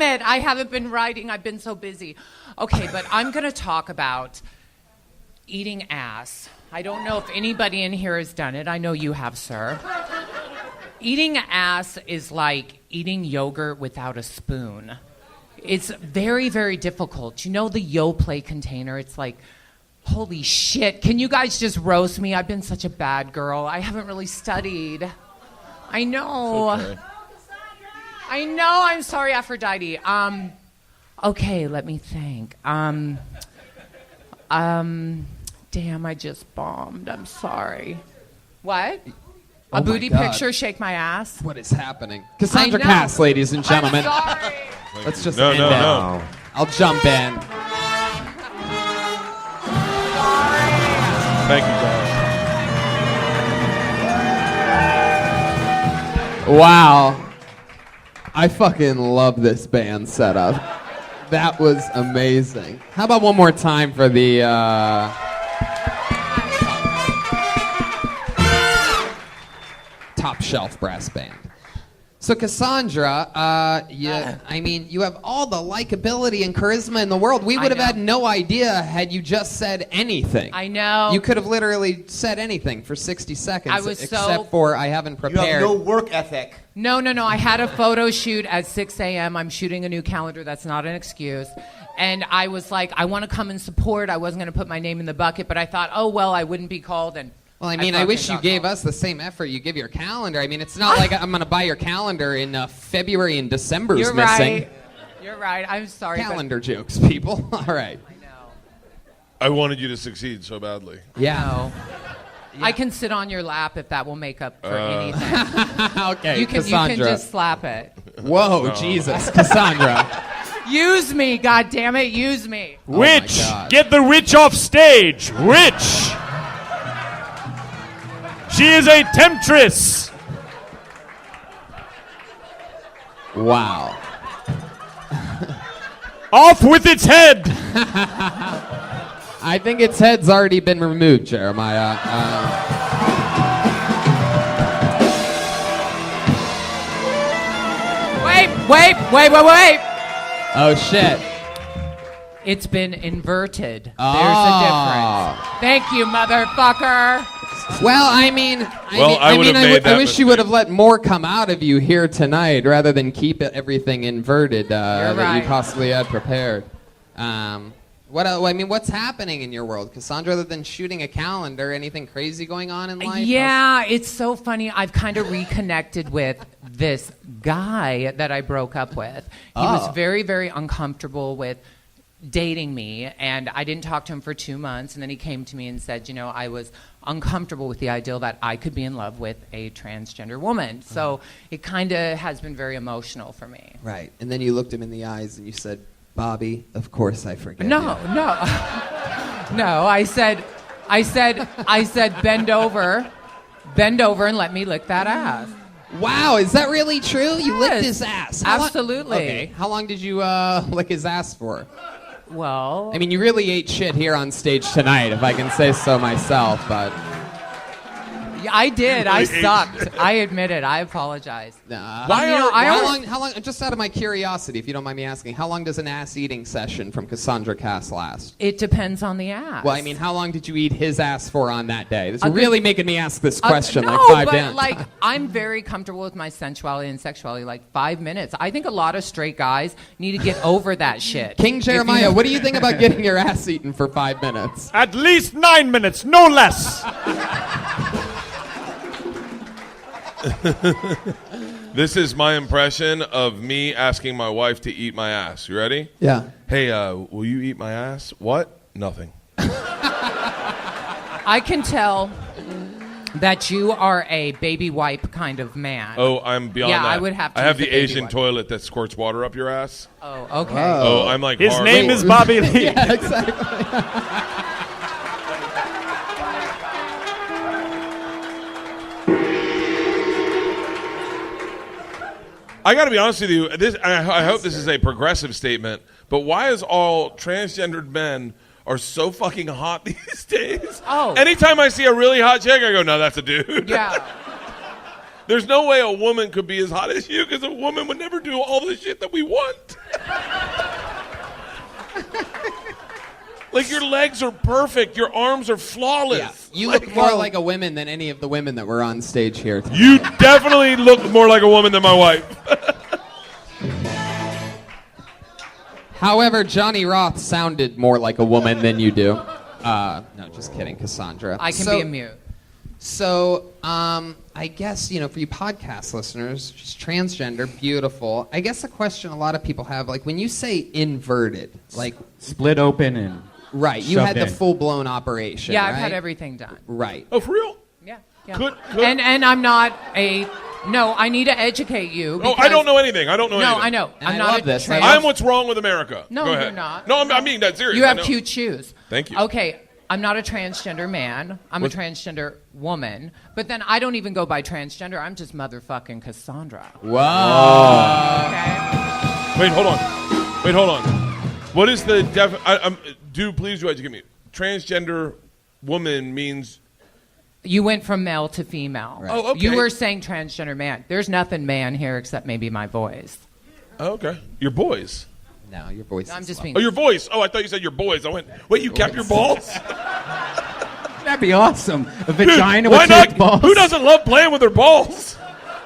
it, I haven't been writing. I've been so busy. Okay, but I'm going to talk about eating ass. I don't know if anybody in here has done it. I know you have, sir. Eating ass is like eating yogurt without a spoon. It's very, very difficult. You know the Yoplait container? It's like, holy shit. Can you guys just roast me? I've been such a bad girl. I haven't really studied. I know. Okay. I know. I'm sorry, Aphrodite. Okay, let me think. Damn, I just bombed. I'm sorry. What? Oh A my booty God. picture, shake my ass? What is happening? Cassandra I know. Cass, ladies and gentlemen. I'm sorry. Let's just No, end no, it. no. I'll jump in. Thank you, guys. Wow. I fucking love this band setup. That was amazing. How about one more time for the top shelf brass band? So Cassandra, I mean, you have all the likability and charisma in the world. We would have had no idea had you just said anything. I know. You could have literally said anything for 60 seconds. I was except for I haven't You prepared. have no work ethic. No. I had a photo shoot at 6 a.m. I'm shooting a new calendar. That's not an excuse. And I was like, I want to come and support. I wasn't going to put my name in the bucket, but I thought, oh, well, I wouldn't be called. And Well, I mean, I wish you gave us the same effort you give your calendar. I mean, it's not like I'm going to buy your calendar in February and December's You're missing. right. You're right. I'm sorry. Calendar jokes, people. All right. I wanted you to succeed so badly. Yeah. I can sit on your lap if that will make up for anything. Okay, You can just slap it. Whoa, Jesus, Cassandra. Use me, God damn it, use me. Witch! Get the witch off stage! Witch! She is a temptress! Wow. Off with its head! I think its head's already been removed, Jeremiah. Wait. Oh, shit. It's been inverted. There's a difference. Thank you, motherfucker. Well, I wish you would have let more come out of you here tonight rather than keep everything inverted that you possibly had prepared. What's happening in your world, Cassandra, other than shooting a calendar? Anything crazy going on in life? Yeah, it's so funny. I've kind of reconnected with this guy that I broke up with. He was very, very uncomfortable with dating me, and I didn't talk to him for 2 months, and then he came to me and said, I was uncomfortable with the idea that I could be in love with a transgender woman. So it kind of has been very emotional for me. Right. And then you looked him in the eyes and you said, Bobby, of course I forget you. No. I said, bend over and let me lick that ass. Wow, is that really true? You licked his ass. Absolutely. Okay, how long did you lick his ass for? Well, I mean, you really ate shit here on stage tonight, if I can say so myself, but... I did. I sucked. I admit it. I apologize. How long, just out of my curiosity, if you don't mind me asking, how long does an ass-eating session from Cassandra Cass last? It depends on the ass. Well, I mean, how long did you eat his ass for on that day? This is really making me ask this question I'm very comfortable with my sensuality and sexuality, 5 minutes. I think a lot of straight guys need to get over that shit. King Jeremiah, what do you think about getting your ass eaten for 5 minutes? At least 9 minutes, no less! This is my impression of me asking my wife to eat my ass. You ready? Yeah. Hey, will you eat my ass? What? Nothing. I can tell that you are a baby wipe kind of man. Oh, I'm beyond that. Yeah, I would have to. I have the use a baby Asian wipe. toilet that squirts water up your ass. Oh, okay. Oh, I'm like his hard. name is Bobby Lee. Yeah, exactly. I got to be honest with you. I hope this is a progressive statement, but why is all transgendered men are so fucking hot these days? Oh. Anytime I see a really hot chick, I go, no, that's a dude. Yeah. There's no way a woman could be as hot as you because a woman would never do all the shit that we want. Your legs are perfect. Your arms are flawless. Yeah. You look more like a woman than any of the women that were on stage here tonight. You definitely look more like a woman than my wife. However, Johnny Roth sounded more like a woman than you do. No, just kidding, Cassandra. I can be a mute. So, I guess, for you podcast listeners, just transgender, beautiful. I guess a question a lot of people have, when you say inverted, split open and right, you had the full-blown operation, Yeah, right? I've had everything done. Right. Oh, for real? Yeah. Good. And I'm not a... No, I need to educate you. Oh, I don't know anything. anything. No, I know. And I'm I not love this. I'm what's wrong with America. No, Go ahead. you're not. No, I mean that serious. You have cute shoes. Thank you. Okay, I'm not a transgender man. I'm a transgender woman. But then I don't even go by transgender. I'm just motherfucking Cassandra. Wow. Okay? Wait, hold on. What is the please do educate me. Transgender woman means... You went from male to female. Right. Oh, okay. You were saying transgender man. There's nothing man here except maybe my voice. Oh, okay. Your boys. No, your voice. I'm just being... Oh, your voice. Oh, I thought you said your boys. I went, wait, you kept your balls? That'd be awesome. A vagina Dude, with big balls. Who doesn't love playing with their balls?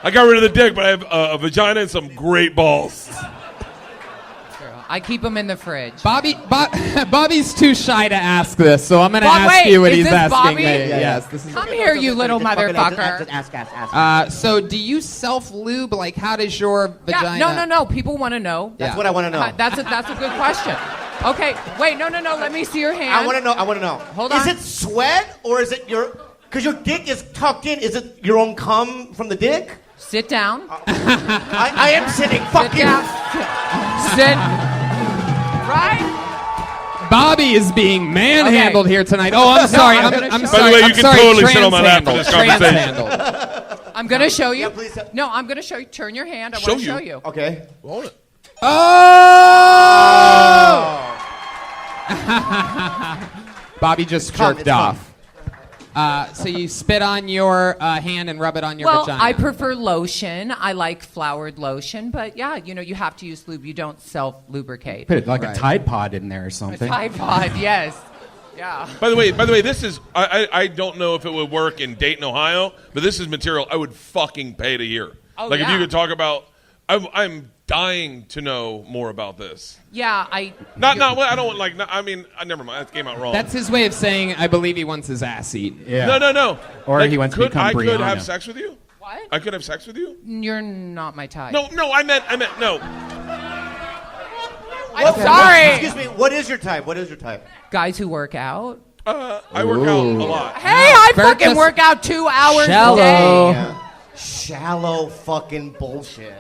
I got rid of the dick, but I have a vagina and some great balls. I keep them in the fridge. Bobby's too shy to ask this, so I'm going to ask wait, you what is he's this asking. Bobby? Yes, this is. Come here, you little motherfucker. Ask. So, do you self-lube? How does your vagina... Yeah, no. People want to know. That's what I want to know. That's a good question. Okay, wait, no. Let me see your hand. I want to know. Hold on. Is it sweat or is it your Because your dick is tucked in. Is it your own cum from the dick? Sit down. I am sitting. Fuck you. Sit. Right? Bobby is being manhandled here tonight. Oh, I'm sorry. I'm By sorry. the way, you I'm can sorry. totally sit on my lap for this conversation. Trans-handled. I'm going to show you. Yeah, please. No, I'm going to show you. Turn your hand. I Show want to you? show you. Okay. Hold it. Oh! Bobby just Come, jerked it's off. So you spit on your hand and rub it on your Well, vagina. I prefer lotion. I like flowered lotion, but yeah, you have to use lube. You don't self-lubricate. Put like Right. a Tide Pod in there or A something. Tide Pod, yes. Yeah. By the way, this is I don't know if it would work in Dayton, Ohio, but this is material I would fucking pay to hear. Oh, like if yeah. you could talk about, I'm dying to know more about this. Yeah, Not well, I don't want like. I mean, never mind. That came out wrong. That's his way of saying, I believe he wants his ass eaten. Yeah. No. Or Like, he wants to could become I could Brianna. have sex with you? What? I could have sex with you? You're not my type. No, I meant no. I'm sorry. Excuse me. What is your type? Guys who work out. I work out a lot. Hey, I Bert fucking does- work out 2 hours Shallow. a day. Yeah. Shallow fucking bullshit.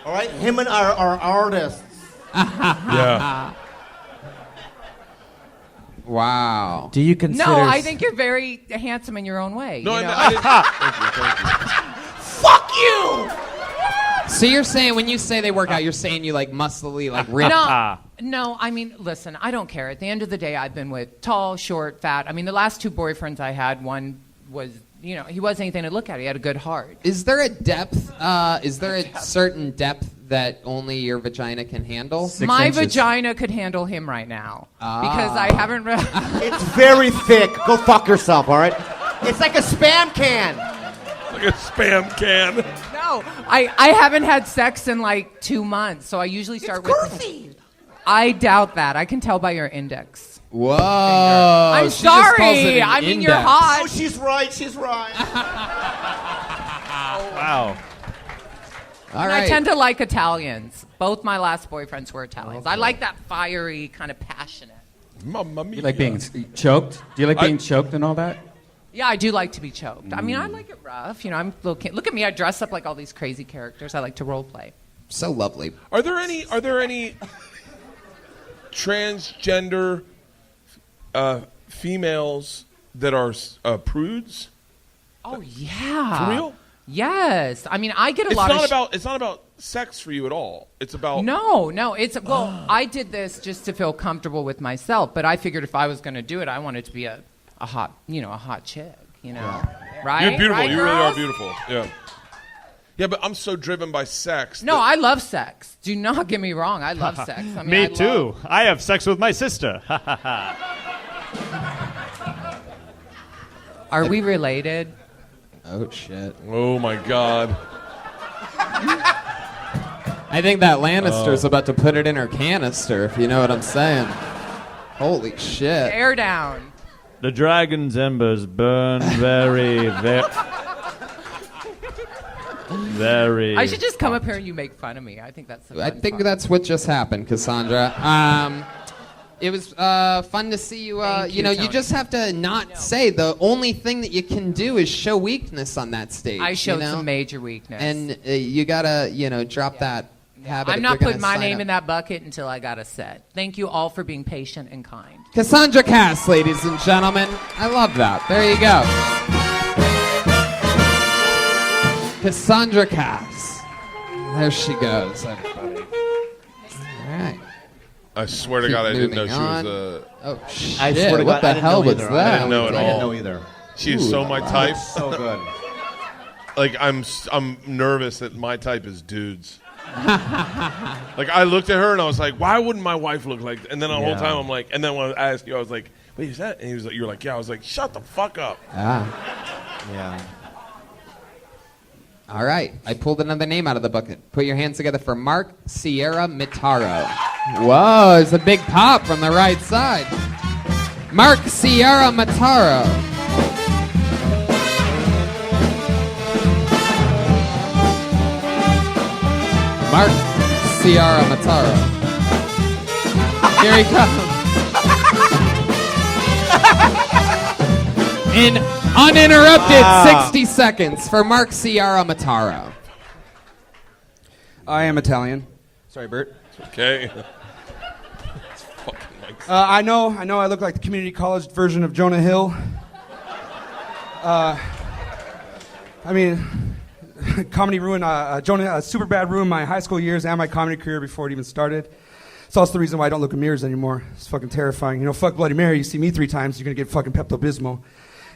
All right, him and our artists. Yeah. Wow. Do you consider? No, I think you're very handsome in your own way. No, you know? I didn't. Thank you. Fuck you! So you're saying when you say they work out, you're saying you like muscly, like ripped. No, I mean, listen, I don't care. At the end of the day, I've been with tall, short, fat. I mean, the last 2 boyfriends I had, one was, he wasn't anything to look at. He had a good heart. Is there a depth? Is there a certain depth that only your vagina can handle? My vagina could handle him right now because I haven't. It's very thick. Go fuck yourself, all right? It's like a Spam can. Like a Spam can. No, I haven't had sex in like 2 months, so I usually start with. Girthy. I doubt that. I can tell by your index. Whoa! I'm she just calls it sorry. an I mean, you're index. hot. Oh, she's right. Wow. All And right. I tend to like Italians. Both my last boyfriends were Italians. I like that fiery, kind of passionate. Mamma mia. You like being choked? Do you like being choked and all that? Yeah, I do like to be choked. I mean, I like it rough. I'm a little kid. Look at me. I dress up like all these crazy characters. I like to role play. So lovely. Are there any transgender females that are prudes? Oh yeah. For real? Yes. I mean, I get a It's lot not of. about it's not about sex for you at all. It's about No. It's I did this just to feel comfortable with myself, but I figured if I was going to do it, I wanted to be a hot, a hot chick, right? You're beautiful. Right, you really girls? are beautiful. Yeah. Yeah, but I'm so driven by sex. No, that- I love sex. Do not get me wrong. I love sex. I mean, Me I too. love- I have sex with my sister. Are we related? Oh shit! Oh my God. I think that Lannister's about to put it in her canister. If you know what I'm saying. Holy shit! Air down. The dragon's embers burn very, very. I should just come up here and you make fun of me. I think that's. I think that's what just happened, Cassandra. It was fun to see you. Thank You know, you Tony. just have to not say the only thing that you can do is show weakness on that stage. I showed you know? some major weakness. and you gotta, drop that habit. I'm if not you're gonna putting my sign name up. in that bucket until I got a set. Thank you all for being patient and kind. Cassandra Cass, ladies and gentlemen. I love that. There you go. Cassandra Cass. There she goes, everybody. All right. I swear to Keep God, I didn't know moving she on. was Oh shit! I swear to what God, the I didn't hell know was either. that? I didn't know at I all. didn't know either. She is so my type. So good. Like I'm nervous that my type is dudes. Like I looked at her and I was like, why wouldn't my wife look like? And then the whole time I'm like, and then when I asked you, I was like, wait, is that? And he was like, you're like, yeah. I was like, shut the fuck up. Yeah. All right, I pulled another name out of the bucket. Put your hands together for Mark Sierra Mitaro. Whoa, it's a big pop from the right side. Mark Sierra Mitaro. Mark Sierra Mitaro. Here he comes. In uninterrupted 60 seconds for Mark Ciara Mataro. I am Italian. Sorry, Bert. Okay. I know I look like the community college version of Jonah Hill. Comedy ruined, super bad ruined my high school years and my comedy career before it even started. It's also the reason why I don't look in mirrors anymore. It's fucking terrifying. You know, fuck Bloody Mary, you see me 3 times, you're gonna get fucking Pepto-Bismol.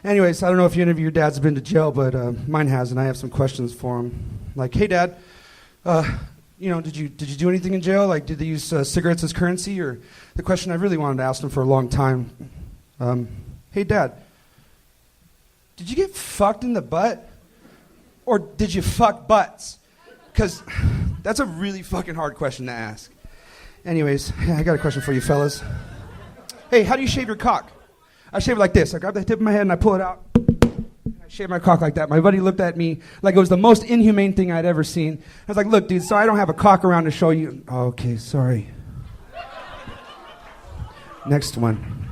Anyways, I don't know if any of your dads have been to jail, but mine has, and I have some questions for him. Like, hey, Dad, did you do anything in jail? Like, did they use cigarettes as currency? Or the question I really wanted to ask him for a long time. Hey, Dad, did you get fucked in the butt? Or did you fuck butts? Because that's a really fucking hard question to ask. Anyways, I got a question for you fellas. Hey, how do you shave your cock? I shave it like this. I grab the tip of my head and I pull it out. I shave my cock like that. My buddy looked at me like it was the most inhumane thing I'd ever seen. I was like, look, dude, so I don't have a cock around to show you. Oh, okay, sorry. Next one.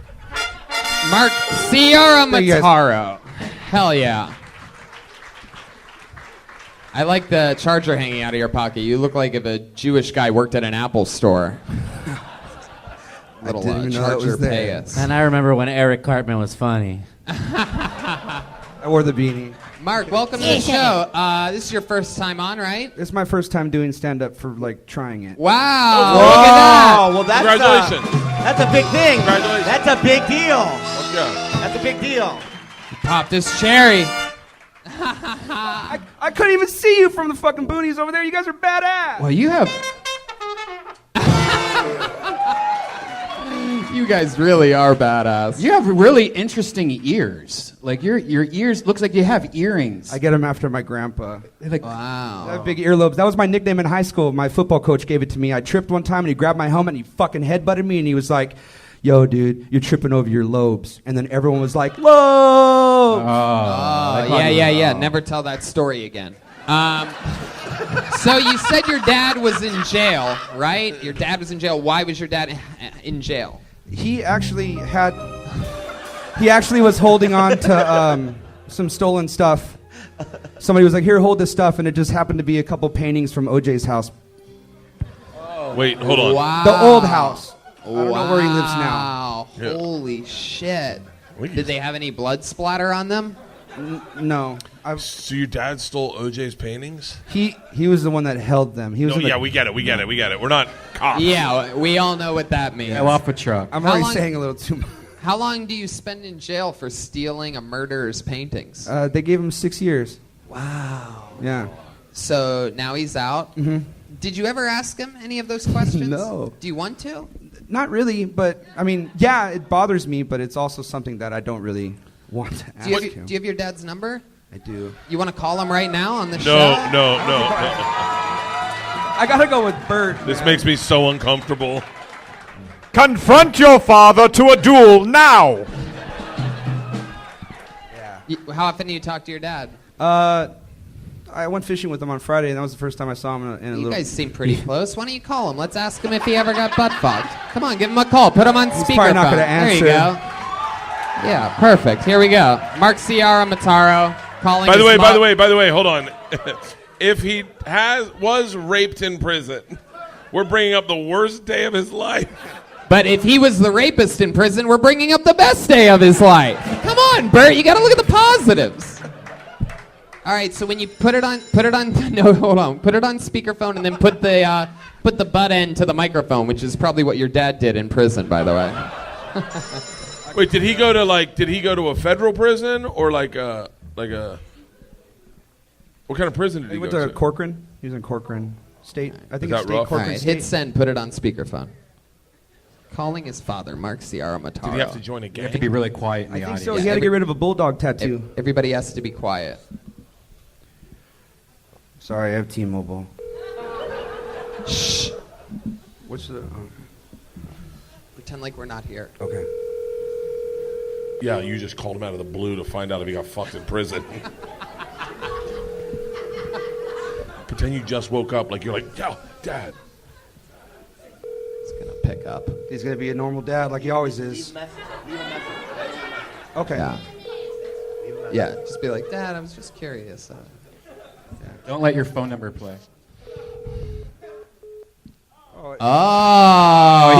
Mark Ciara Mataro. Hell yeah. I like the charger hanging out of your pocket. You look like if a Jewish guy worked at an Apple store. Little charger pay us. And I remember when Eric Cartman was funny. I wore the beanie. Mark, welcome to the show. This is your first time on, right? It's my first time doing stand-up for, like, trying it. Wow. Whoa. Look at that. Well, that's Congratulations. That's a big thing. Congratulations. That's a big deal. Let's go. That's a big deal. Pop this cherry. I couldn't even see you from the fucking boonies over there. You guys are badass. Well, you have... You guys really are badass. You have really interesting ears. Like your ears looks like you have earrings. I get them after my grandpa. Wow. I have big earlobes. That was my nickname in high school. My football coach gave it to me. I tripped one time and he grabbed my helmet and he fucking headbutted me and he was like, yo, dude, you're tripping over your lobes. And then everyone was like, lobes! Oh, yeah. Never tell that story again. So you said your dad was in jail, right? Your dad was in jail. Why was your dad in jail? He actually was holding on to some stolen stuff. Somebody was like, here, hold this stuff, and it just happened to be a couple paintings from OJ's house. Wait, hold on. Wow. The old house. I don't know where he lives now. Yeah. Holy shit. Wait. Did they have any blood splatter on them? No. So your dad stole OJ's paintings? He was the one that held them. He was we get it. We're not cops. Yeah, we all know what that means. Go off a truck. I'm already saying a little too much. How long do you spend in jail for stealing a murderer's paintings? They gave him 6 years. Wow. Yeah. So now he's out? Mm-hmm. Did you ever ask him any of those questions? No. Do you want to? Not really, but, I mean, yeah, it bothers me, but it's also something that I don't really want to ask him. Do you have your dad's number? I do. You want to call him right now on the show? No. I gotta go with Bert. This makes me so uncomfortable. Confront your father to a duel now! How often do you talk to your dad? I went fishing with him on Friday, and that was the first time I saw him in a You guys seem pretty close. Why don't you call him? Let's ask him if he ever got butt fucked. Come on, give him a call. Put him on speakerphone. He's probably not gonna answer. There you go. Yeah, perfect. Here we go. Mark Ciara Mataro calling. By the way, hold on. If he was raped in prison, we're bringing up the worst day of his life. But if he was the rapist in prison, we're bringing up the best day of his life. Come on, Bert, you got to look at the positives. All right, so when you put it on speakerphone and then put the butt end to the microphone, which is probably what your dad did in prison, by the way. Wait, did he go to a federal prison or like a what kind of prison did he go to? He went to Corcoran. He was in Corcoran State. I think Is it's that State rough? Corcoran All right, State. hit send, put it on speakerphone. Calling his father, Mark Ciara Mataro. Did he have to join a gang? You have to be really quiet in the I think audience. so. He had to get rid of a bulldog tattoo. Everybody has to be quiet. Sorry, I have T-Mobile. Shh. What's the... Pretend like we're not here. Okay. Yeah, you just called him out of the blue to find out if he got fucked in prison. Pretend you just woke up like you're like, yo, Dad. It's going to pick up. He's going to be a normal dad like he always is. Okay. Yeah. Yeah, just be like, Dad, I was just curious. Don't let your phone number play. Oh, he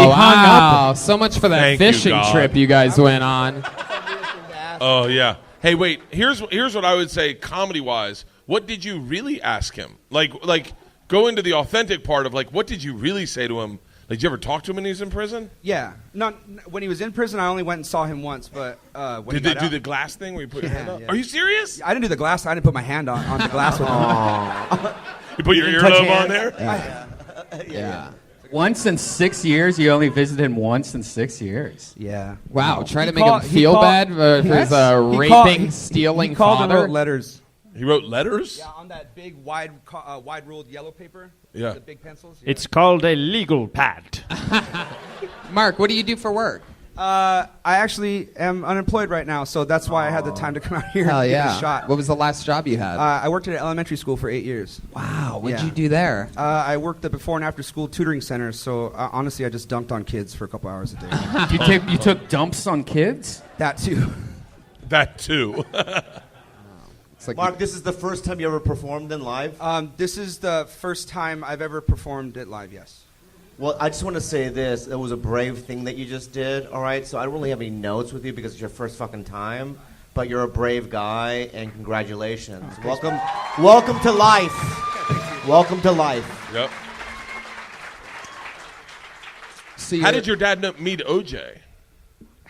hung wow. up. So much for that Thank you, fishing God. trip you guys went on. Oh yeah. Hey, wait. Here's what I would say, comedy-wise. What did you really ask him? Like, go into the authentic part of what did you really say to him? Like, did you ever talk to him when he was in prison? Yeah. Not when he was in prison. I only went and saw him once. But when Did he they got do out- the glass thing where you put your hand up? Yeah. Are you serious? I didn't do the glass. I didn't put my hand on the glass with him. You put your didn't touch earlobe on hands? there? Yeah. Once in 6 years? You only visited him once in 6 years? Yeah. Wow, try to He make called- him he feel called- bad for his raping, stealing he called father. and wrote letters. He wrote letters? Yeah, on that big, wide ruled yellow paper. Yeah. The big pencils. Yeah. It's called a legal pad. Mark, what do you do for work? I actually am unemployed right now, so that's why I had the time to come out here Hell and yeah. give it a shot. What was the last job you had? I worked at an elementary school for 8 years. Wow, what'd you do there? I worked at before and after school tutoring center, so honestly, I just dunked on kids for a couple hours a day. You took dumps on kids? That too. That too. Mark, this is the first time you ever performed in live? This is the first time I've ever performed it live, yes. Well, I just want to say this. It was a brave thing that you just did, all right? So I don't really have any notes with you because it's your first fucking time, but you're a brave guy, and congratulations. Okay. Welcome to life. Welcome to life. Yep. So How did your dad meet OJ?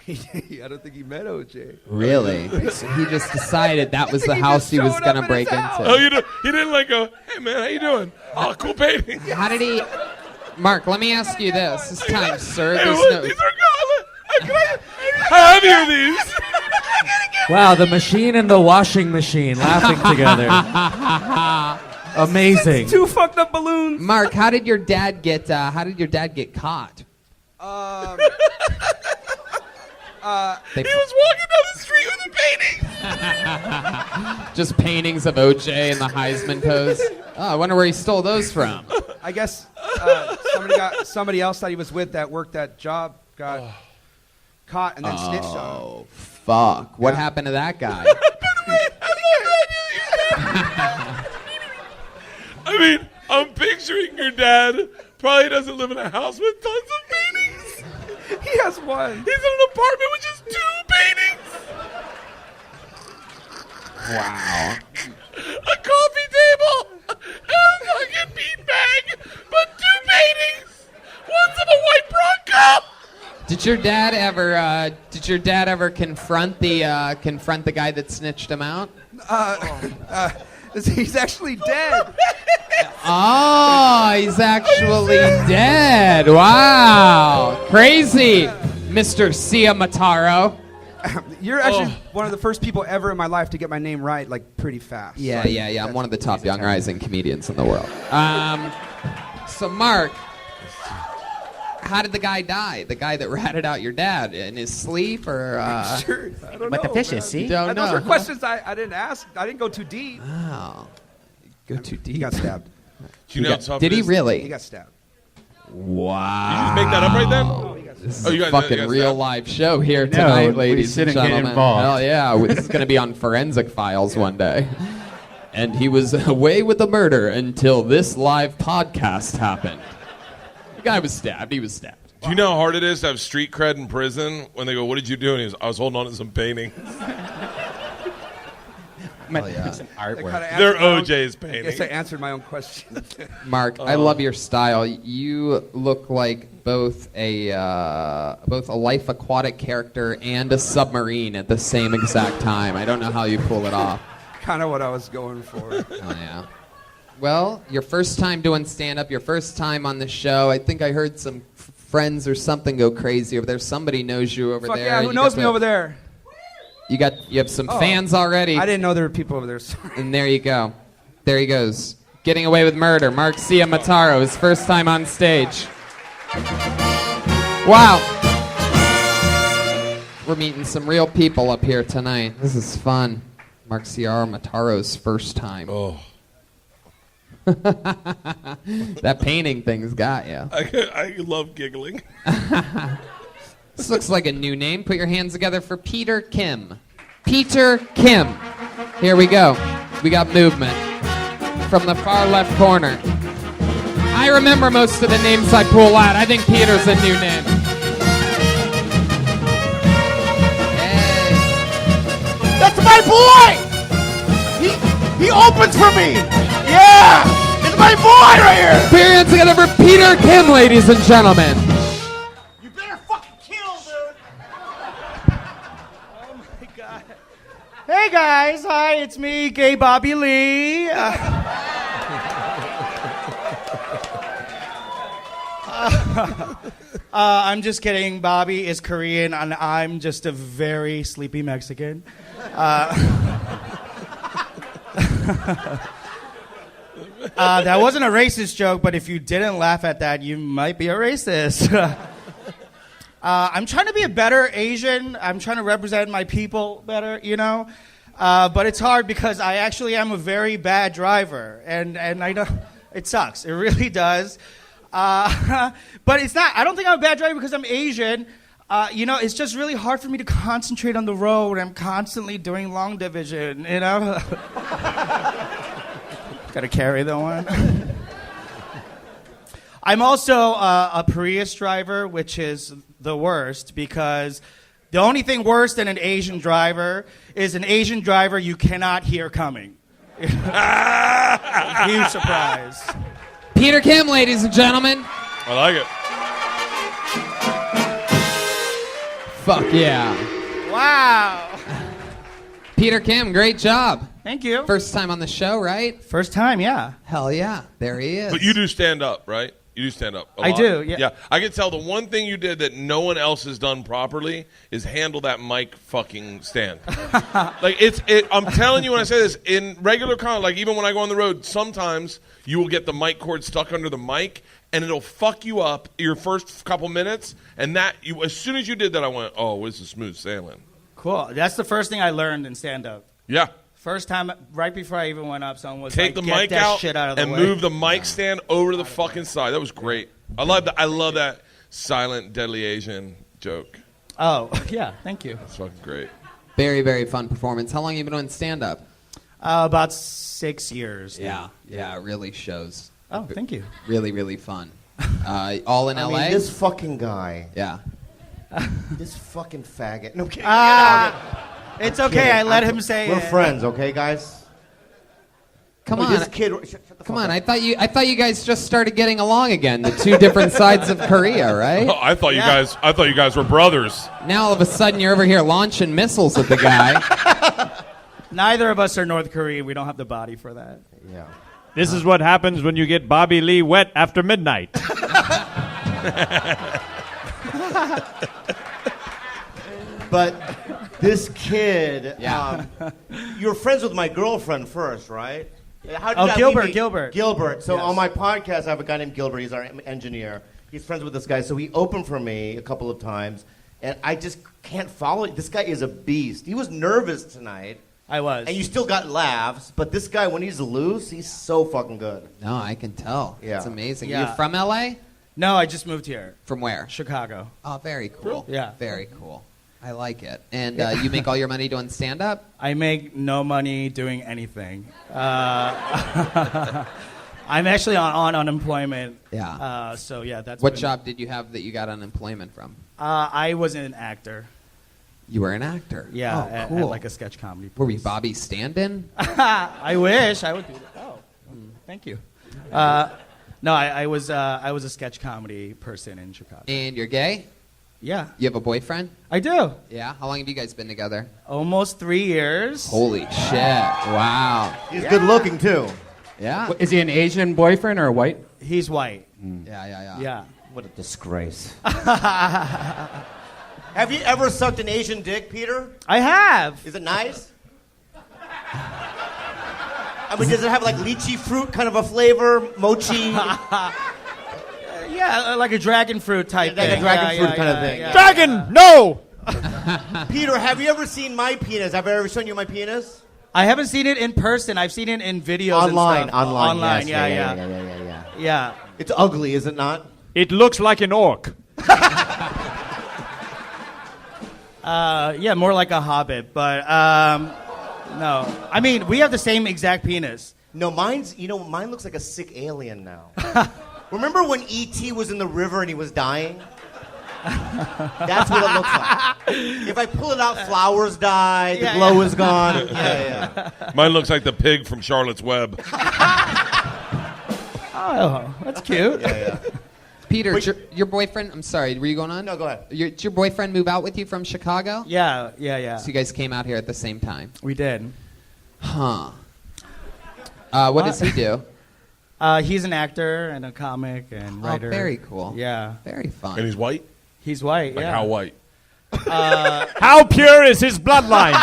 I don't think he met OJ. Really? So he just decided that was the house he was going to break into. Oh, he didn't go, hey, man, how you doing? Oh, cool painting. How did he... Mark, let me ask you this. This time, sir. Hey, There's look, no... these are good. How heavy are these? Wow, the machine and the washing machine laughing together. Amazing. Two fucked up balloons. Mark, how did your dad get caught? He was walking down the street with a painting. Just paintings of OJ and the Heisman pose. Oh, I wonder where he stole those from. I guess somebody else that he was with that worked that job got caught and then snitched on him. Oh, fuck. What happened to that guy? I mean, I'm picturing your dad probably doesn't live in a house with tons of paintings. He has one. He's in an apartment with just 2 paintings. Wow. A coffee table and a fucking beanbag, but 2 paintings. One's of a white Bronco. Did your dad ever confront the guy that snitched him out? He's actually dead. Oh, he's actually dead. Wow. Crazy, Mr. Sia Mataro. You're actually one of the first people ever in my life to get my name right, pretty fast. Yeah. I'm one of the top young rising comedians in the world. So, Mark, how did the guy die? The guy that ratted out your dad in his sleep, or? Sure, I don't But know. the fishes, see? Don't Those know. were questions I didn't ask. I didn't go too deep. Wow. Go too deep. He got stabbed. Do you know how tough Did it he is? really? He got stabbed. Wow. Did you just make that up right then? This is Oh, you a guys- fucking you guys real know. live show here No, tonight, we ladies and shouldn't get gentlemen. involved. Hell yeah. This is going to be on Forensic Files one day. And he was away with the murder until this live podcast happened. The guy was stabbed. He was stabbed. Do you know how hard it is to have street cred in prison? When they go, what did you do? And he goes, I was holding on to some paintings. Some artwork. They're OJ's I paintings. guess I answered my own question. Mark, I love your style. You look like both a life aquatic character and a submarine at the same exact time. I don't know how you pull it off. Kind of what I was going for. Oh, yeah. Well, your first time doing stand-up, your first time on the show. I think I heard some friends or something go crazy over there. Somebody knows you over Fuck there. yeah, who knows me over there? You have some fans already. I didn't know there were people over there. Sorry. And there you go. There he goes. Getting away with murder. Mark Sia Mataro, his first time on stage. Wow. We're meeting some real people up here tonight. This is fun. Mark Sia Mataro's first time. Oh. That painting thing's got you. I love giggling. This looks like a new name. Put your hands together for Peter Kim. Peter Kim. Here we go. We got movement from the far left corner. I remember most of the names I pull out. I think Peter's a new name. That's my boy! He opens for me! Yeah! It's my boy right here! Put your hands together for Peter Kim, ladies and gentlemen. You better fucking kill, dude! Oh my god. Hey guys, hi, it's me, Gay Bobby Lee. I'm just kidding. Bobby is Korean, and I'm just a very sleepy Mexican. That wasn't a racist joke, but if you didn't laugh at that, you might be a racist. I'm trying to be a better Asian. I'm trying to represent my people better, you know? But it's hard because I actually am a very bad driver, and I know it sucks. It really does. But it's not. I don't think I'm a bad driver because I'm Asian. It's just really hard for me to concentrate on the road. I'm constantly doing long division, you know? Gotta carry the one. I'm also a Prius driver, which is the worst because the only thing worse than an Asian driver is an Asian driver you cannot hear coming. Huge surprise. Peter Kim, ladies and gentlemen. I like it. Fuck yeah. Wow. Peter Kim, great job. Thank you. First time on the show, right? First time, yeah. Hell yeah. There he is. But you do stand up, right? You do stand up a I lot. do, yeah. Yeah, I can tell the one thing you did that no one else has done properly is handle that mic fucking stand. I'm telling you when I say this, in regular comedy, like even when I go on the road, sometimes you will get the mic cord stuck under the mic, and it'll fuck you up your first couple minutes, and as soon as you did that, I went, oh, this is smooth sailing. Cool. That's the first thing I learned in stand-up. Yeah. First time, right before I even went up, someone was Take like, the get mic that out shit out of the and way. move the mic stand over to the fucking side. That was great. I love that silent, deadly Asian joke. Oh, yeah. Thank you. That's fucking great. Very, very fun performance. How long have you been doing stand-up? About 6 years. Yeah, it really shows. Oh, thank you. Really, really fun. All in I LA? mean, this fucking guy. Yeah. This fucking faggot. No, I'm kidding. It's okay. I let him say We're it. friends, okay, guys? Come Wait, on. This kid. Come on. I thought you guys just started getting along again. The two different sides of Korea, right? I thought you guys were brothers. Now all of a sudden you're over here launching missiles at the guy. Neither of us are North Korean. We don't have the body for that. Yeah. This is what happens when you get Bobby Lee wet after midnight. But this kid, you were friends with my girlfriend first, right? How did Gilbert. So Yes. on my podcast, I have a guy named Gilbert. He's our engineer. He's friends with this guy. So he opened for me a couple of times, and I just can't follow it. This guy is a beast. He was nervous tonight. I was. And you still got laughs, but this guy, when he's loose, he's so fucking good. No, I can tell. Yeah. It's amazing. Yeah. You're from LA? No, I just moved here. From where? Chicago. Oh, very cool. Yeah. Very cool. I like it. And you make all your money doing stand-up? I make no money doing anything. I'm actually on unemployment. Yeah. So yeah, that's What job did you have that you got unemployment from? I was an actor. You were an actor? Yeah, Oh, at cool. like a sketch comedy. Were we Bobby stand-in? I wish I would do that. Oh, thank you. No, I was a sketch comedy person in Chicago. And you're gay? Yeah. You have a boyfriend? I do. Yeah? How long have you guys been together? Almost 3 years. Holy shit. Wow. He's good looking, too. Yeah? Is he an Asian boyfriend or a white? He's white. Yeah. What a disgrace. Have you ever sucked an Asian dick, Peter? I have. Is it nice? I mean, does it have like lychee fruit kind of a flavor? Mochi? Yeah, like a dragon fruit type Like thing. a dragon fruit kind of thing. yeah. Dragon, no! Peter, have you ever seen my penis? Have I ever shown you my penis? I haven't seen it in person. I've seen it in videos Online, and stuff. online. Yes, Yeah. Yeah. It's ugly, is it not? It looks like an orc. Yeah, more like a hobbit, but no. I mean, we have the same exact penis. No, mine looks like a sick alien now. Remember when E.T. was in the river and he was dying? That's what it looks like. If I pull it out, flowers die, the glow is gone. Yeah. Mine looks like the pig from Charlotte's Web. Oh, that's cute. Yeah. Peter, your boyfriend, I'm sorry, were you going on? No, go ahead. Did your boyfriend move out with you from Chicago? Yeah. So you guys came out here at the same time? We did. Huh. What does he do? He's an actor and a comic and writer. Oh, very cool. Yeah. Very fun. And he's white? He's white, Like yeah. how white? How pure is his bloodline?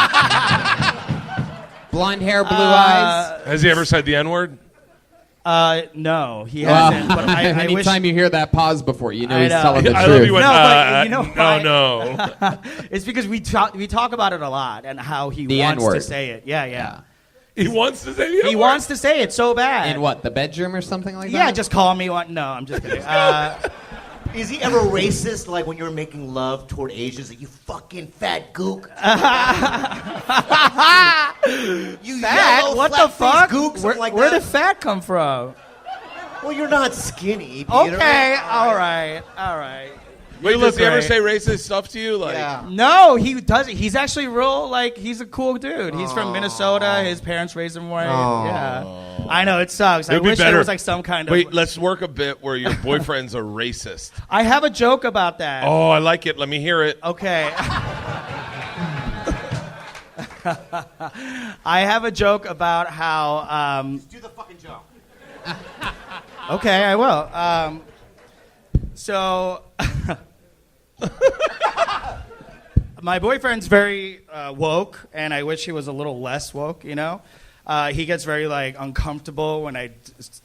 Blonde hair, blue eyes? Has he ever said the N-word? No, he hasn't. But I wish... Anytime you hear that pause before, you know he's telling the truth. I love you when, but you know why? No. It's because we talk about it a lot and how he The wants N-word. to say it. Yeah. He wants to say the N-word? He wants to say it so bad. In what, the bedroom or something like that? Yeah, just call me one. No, I'm just kidding. Is he ever racist, like when you're making love toward Asians, like, you fucking fat gook? You Fat? yellow, What the flat-faced fuck? gook, something like Where that? did fat come from? Well, you're not skinny, Peter. Okay, all right. Wait, You does look he ever great. say racist stuff to you? Like, Yeah. No, he doesn't. He's actually real, like, he's a cool dude. He's from Minnesota. His parents raised him white. Yeah. I know, it sucks. I It'd be wish better. there was, like, some kind of... Wait, let's work a bit where your boyfriend's a racist. I have a joke about that. Oh, I like it. Let me hear it. Okay. I have a joke about how... Just do the fucking joke. Okay, I will. So... My boyfriend's very woke, and I wish he was a little less woke, you know? He gets very, like, uncomfortable when I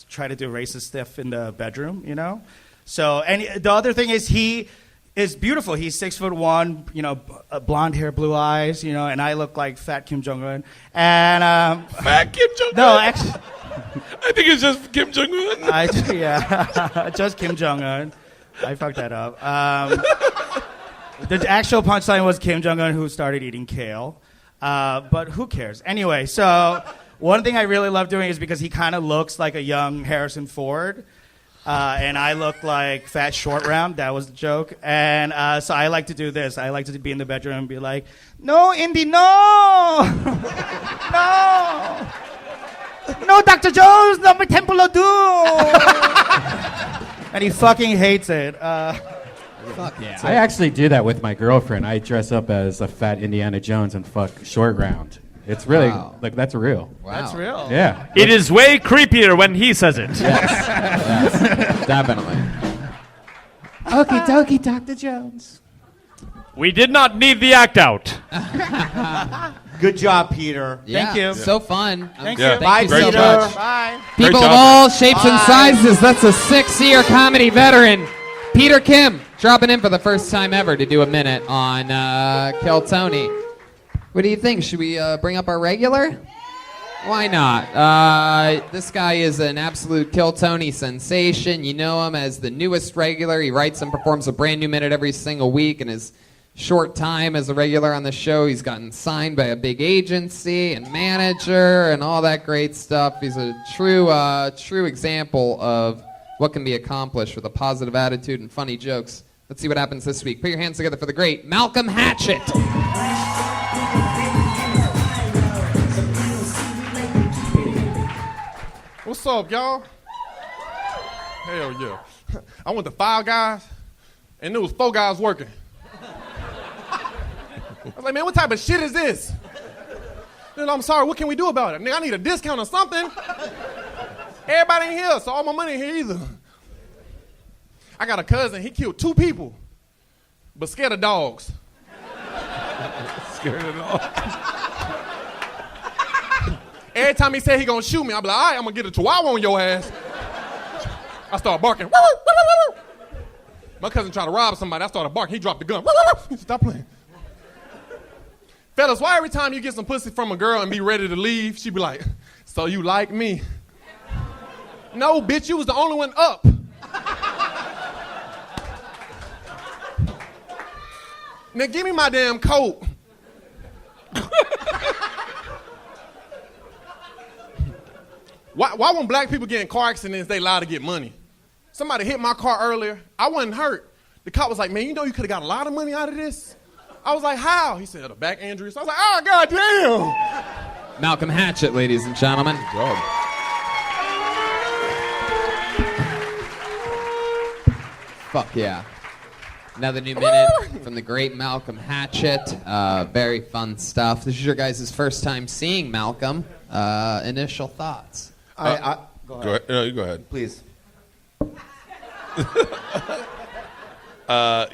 try to do racist stuff in the bedroom, you know? So, and the other thing is he is beautiful. He's 6'1", you know, blonde hair, blue eyes, you know, and I look like fat Kim Jong-un. And, Fat Kim Jong-un? No, actually... I think it's just Kim Jong-un. Yeah, just Kim Jong-un. I fucked that up. The actual punchline was Kim Jong-un who started eating kale. But who cares? Anyway, so one thing I really love doing is because he kind of looks like a young Harrison Ford. And I look like fat short round. That was the joke. And so I like to do this. I like to be in the bedroom and be like, no, Indy, no! No! No, Dr. Jones, no, my Temple of Doom! And he fucking hates it. Fuck yeah. I actually do that with my girlfriend. I dress up as a fat Indiana Jones and fuck short round. It's really, like, that's real. Wow. That's real. Yeah. It is way creepier when he says it. Yes, definitely. Okie dokie, Dr. Jones. We did not need the act out. Good job, Peter. Yeah, Thank you. So fun. Thank Yeah. you. Bye, you so Peter. much. Bye. People Great of job. all shapes and Bye. sizes. That's a 6-year comedy veteran, Peter Kim, dropping in for the first time ever to do a minute on Kill Tony. What do you think? Should we bring up our regular? Why not? This guy is an absolute Kill Tony sensation. You know him as the newest regular. He writes and performs a brand new minute every single week. In his short time as a regular on the show, he's gotten signed by a big agency and manager and all that great stuff. He's a true example of what can be accomplished with a positive attitude and funny jokes. Let's see what happens this week. Put your hands together for the great Malcolm Hatchett. What's up, y'all? Hell yeah. I went to 5 guys, and there was 4 guys working. I was like, man, what type of shit is this? Then I'm sorry, what can we do about it? Nigga, I need a discount or something. Everybody ain't here, so all my money ain't here either. I got a cousin, he killed 2 people, but scared of dogs. Scared of dogs. Every time he said he gonna shoot me, I'm like, all right, I'm gonna get a chihuahua on your ass. I started barking. My cousin tried to rob somebody. I started barking. He dropped the gun. Stop playing. Fellas, why every time you get some pussy from a girl and be ready to leave, she be like, so you like me? No, bitch, you was the only one up. Now give me my damn coat. Why when black people get in car accidents, they lie to get money? Somebody hit my car earlier. I wasn't hurt. The cop was like, man, you know you could have got a lot of money out of this? I was like, how? He said, a back injury. So I was like, oh, goddamn. Malcolm Hatchett, ladies and gentlemen. Good job. Fuck yeah. Another new minute from the great Malcolm Hatchett. Very fun stuff. This is your guys' first time seeing Malcolm. Initial thoughts. Go ahead. No, you go ahead. Please.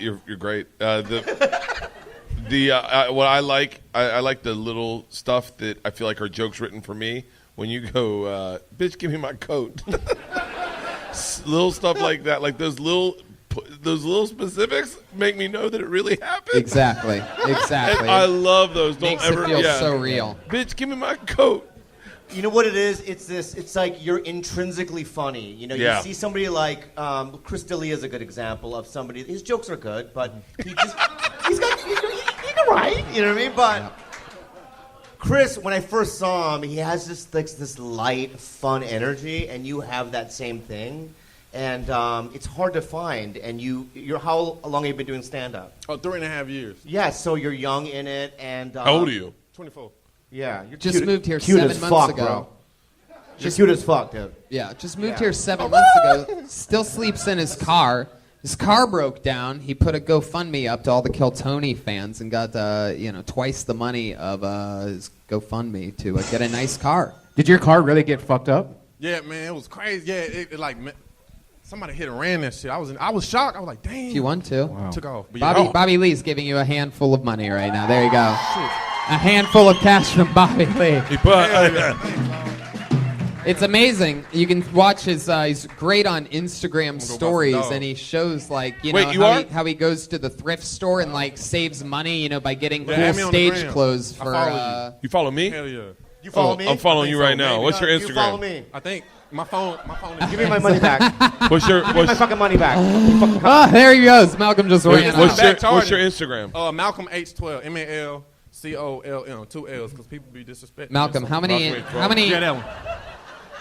You're great. What I like the little stuff that I feel like are jokes written for me. When you go, bitch, give me my coat. Little stuff like that, like those little specifics make me know that it really happened. Exactly. And I love those. Don't Makes ever it feel so real. Bitch, give me my coat. You know what it is? It's like you're intrinsically funny. You know, you see somebody like Chris D'Elia is a good example of somebody. His jokes are good, but he's right. You know what I mean? But Chris, when I first saw him, he has this light, fun energy, and you have that same thing. And it's hard to find. And you're how long have you been doing stand-up? Oh, 3.5 years. Yeah, so you're young in it. And how old are you? 24. Yeah, you're just moved here cute 7 as months fuck, ago. Bro. Just cute as fuck, dude. Yeah, just moved here 7 months ago. Still sleeps in his car. His car broke down. He put a GoFundMe up to all the Kill Tony fans and got twice the money of his GoFundMe to get a nice car. Did your car really get fucked up? Yeah, man, it was crazy. Yeah, it like somebody hit and ran that shit. I was shocked. I was like, damn. If you want to. Wow. Took off. But Bobby Lee's giving you a handful of money right now. There you go. Shit. A handful of cash from Bobby Lee. It's amazing. You can watch his. He's great on Instagram stories, and he shows how he goes to the thrift store and saves money, by getting cool stage clothes for. You follow me? Hell yeah. You follow me? I'm following you right now. What's your Instagram? You follow me. I think my phone. Give me my money back. What's your? Give me my fucking money back. There he goes. Malcolm just ran. What's your Instagram? Malcolm H12. MALCOLM. 2 L's because people be disrespecting. Malcolm, how many? Yeah, that one.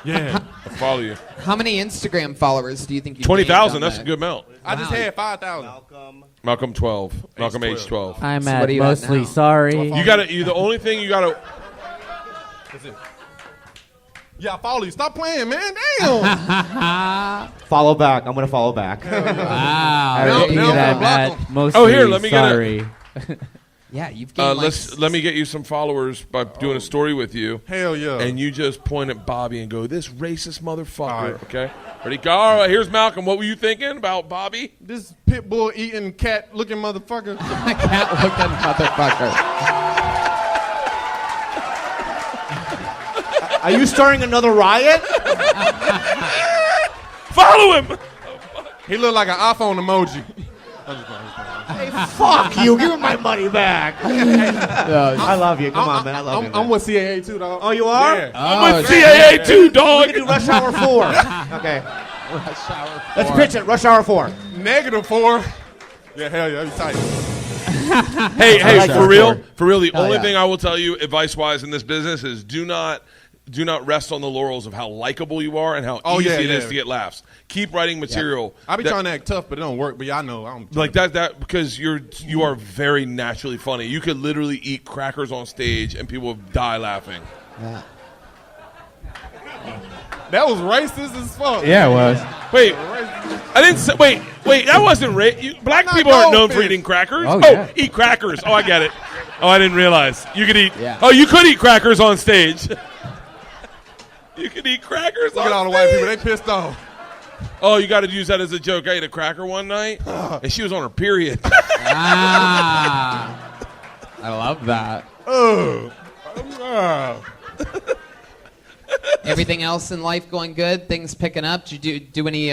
Yeah. I follow you. How many Instagram followers do you think you 20,000. That's a good amount. I just had 5,000. Malcolm 12. Malcolm H12. I'm at mostly sorry. The only thing you gotta. That's it. Yeah, I follow you. Stop playing, man. Damn. Follow back. I'm gonna follow back. Wow. I'm at mostly here, let me sorry. Yeah, you've gained let me get you some followers by doing a story with you. Hell yeah. And you just point at Bobby and go, this racist motherfucker. Right. Okay? Ready? Go. All right, here's Malcolm. What were you thinking about Bobby? This pit bull eating cat looking motherfucker. Cat looking motherfucker. Are you starting another riot? Follow him. He looked like an iPhone emoji. Hey, fuck you. Give me my money back. I love you. Come on, man. I love you. I'm with CAA too, dog. Oh, you are? Yeah. I'm with CAA too, dog. We can do Rush Hour 4. Okay. Rush Hour 4. Let's pitch it. Rush Hour 4. -4. Yeah, hell yeah. That'd be tight. Hey, like for real, the only yeah. thing I will tell you advice-wise in this business is do not rest on the laurels of how likable you are and how easy it is to get laughs. Keep writing material. I be trying to act tough, but it don't work. But yeah, I know. I'm like that because you are very naturally funny. You could literally eat crackers on stage and people would die laughing. Yeah. That was racist as fuck. Yeah, it was. Wait, I didn't say. Wait, that wasn't racist. Black people aren't known for eating crackers. Oh, yeah. Eat crackers. Oh, I get it. Oh, I didn't realize you could eat. Yeah. Oh, you could eat crackers on stage. You can eat crackers. Look at all the white people. They pissed off. Oh, you got to use that as a joke. I ate a cracker one night, and she was on her period. I love that. Everything else in life going good? Things picking up? Did you do any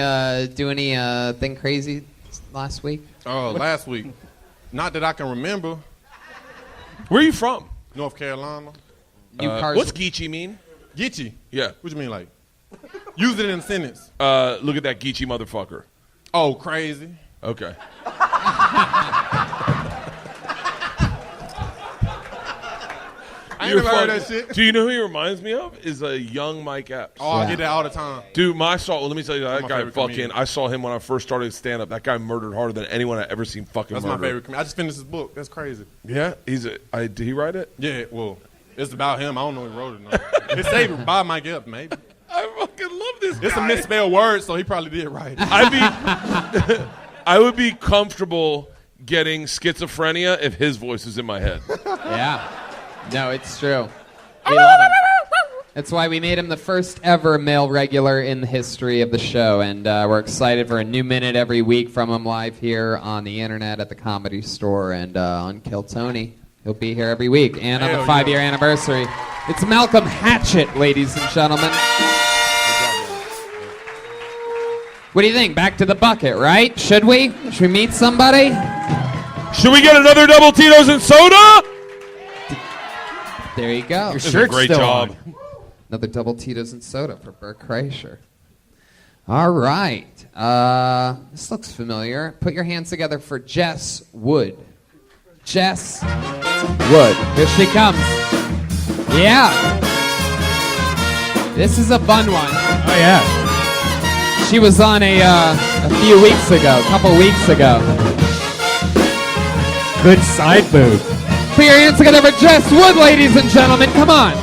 thing crazy last week? Oh, last week. Not that I can remember. Where are you from? North Carolina. What's Geechee mean? Geechee? Yeah. What you mean, like? Use it in a sentence. Look at that Geechee motherfucker. Oh, crazy. Okay. never heard that shit. Do you know who he reminds me of? Is a young Mike Epps. Oh, I get that all the time. Dude, let me tell you, that my guy favorite fucking, comedian. I saw him when I first started stand-up. That guy murdered harder than anyone I've ever seen fucking That's murder. my favorite comedian. I just finished his book. That's crazy. Yeah? Did he write it? Yeah, well, it's about him. I don't know who wrote it. No. It's saved by Mike Epps, maybe. I fucking love this guy. It's a misspelled word, so he probably did write it. I would be comfortable getting schizophrenia if his voice is in my head. Yeah. No, it's true. We love him. That's why we made him the first ever male regular in the history of the show, and we're excited for a new minute every week from him live here on the internet at the Comedy Store and on Kill Tony. He'll be here every week, and on the 5-year anniversary. It's Malcolm Hatchett, ladies and gentlemen. What do you think? Back to the bucket, right? Should we? Should we meet somebody? Should we get another double Tito's and soda? There you go. Your shirt's great still job. On. Another double Tito's and soda for Bert Kreischer. All right. This looks familiar. Put your hands together for Jess Wood. Jess Wood. Here she comes. Yeah. This is a fun one. Oh, yeah. She was on a couple weeks ago. Good side boob. Put your hands together for Jess Wood, ladies and gentlemen. Come on.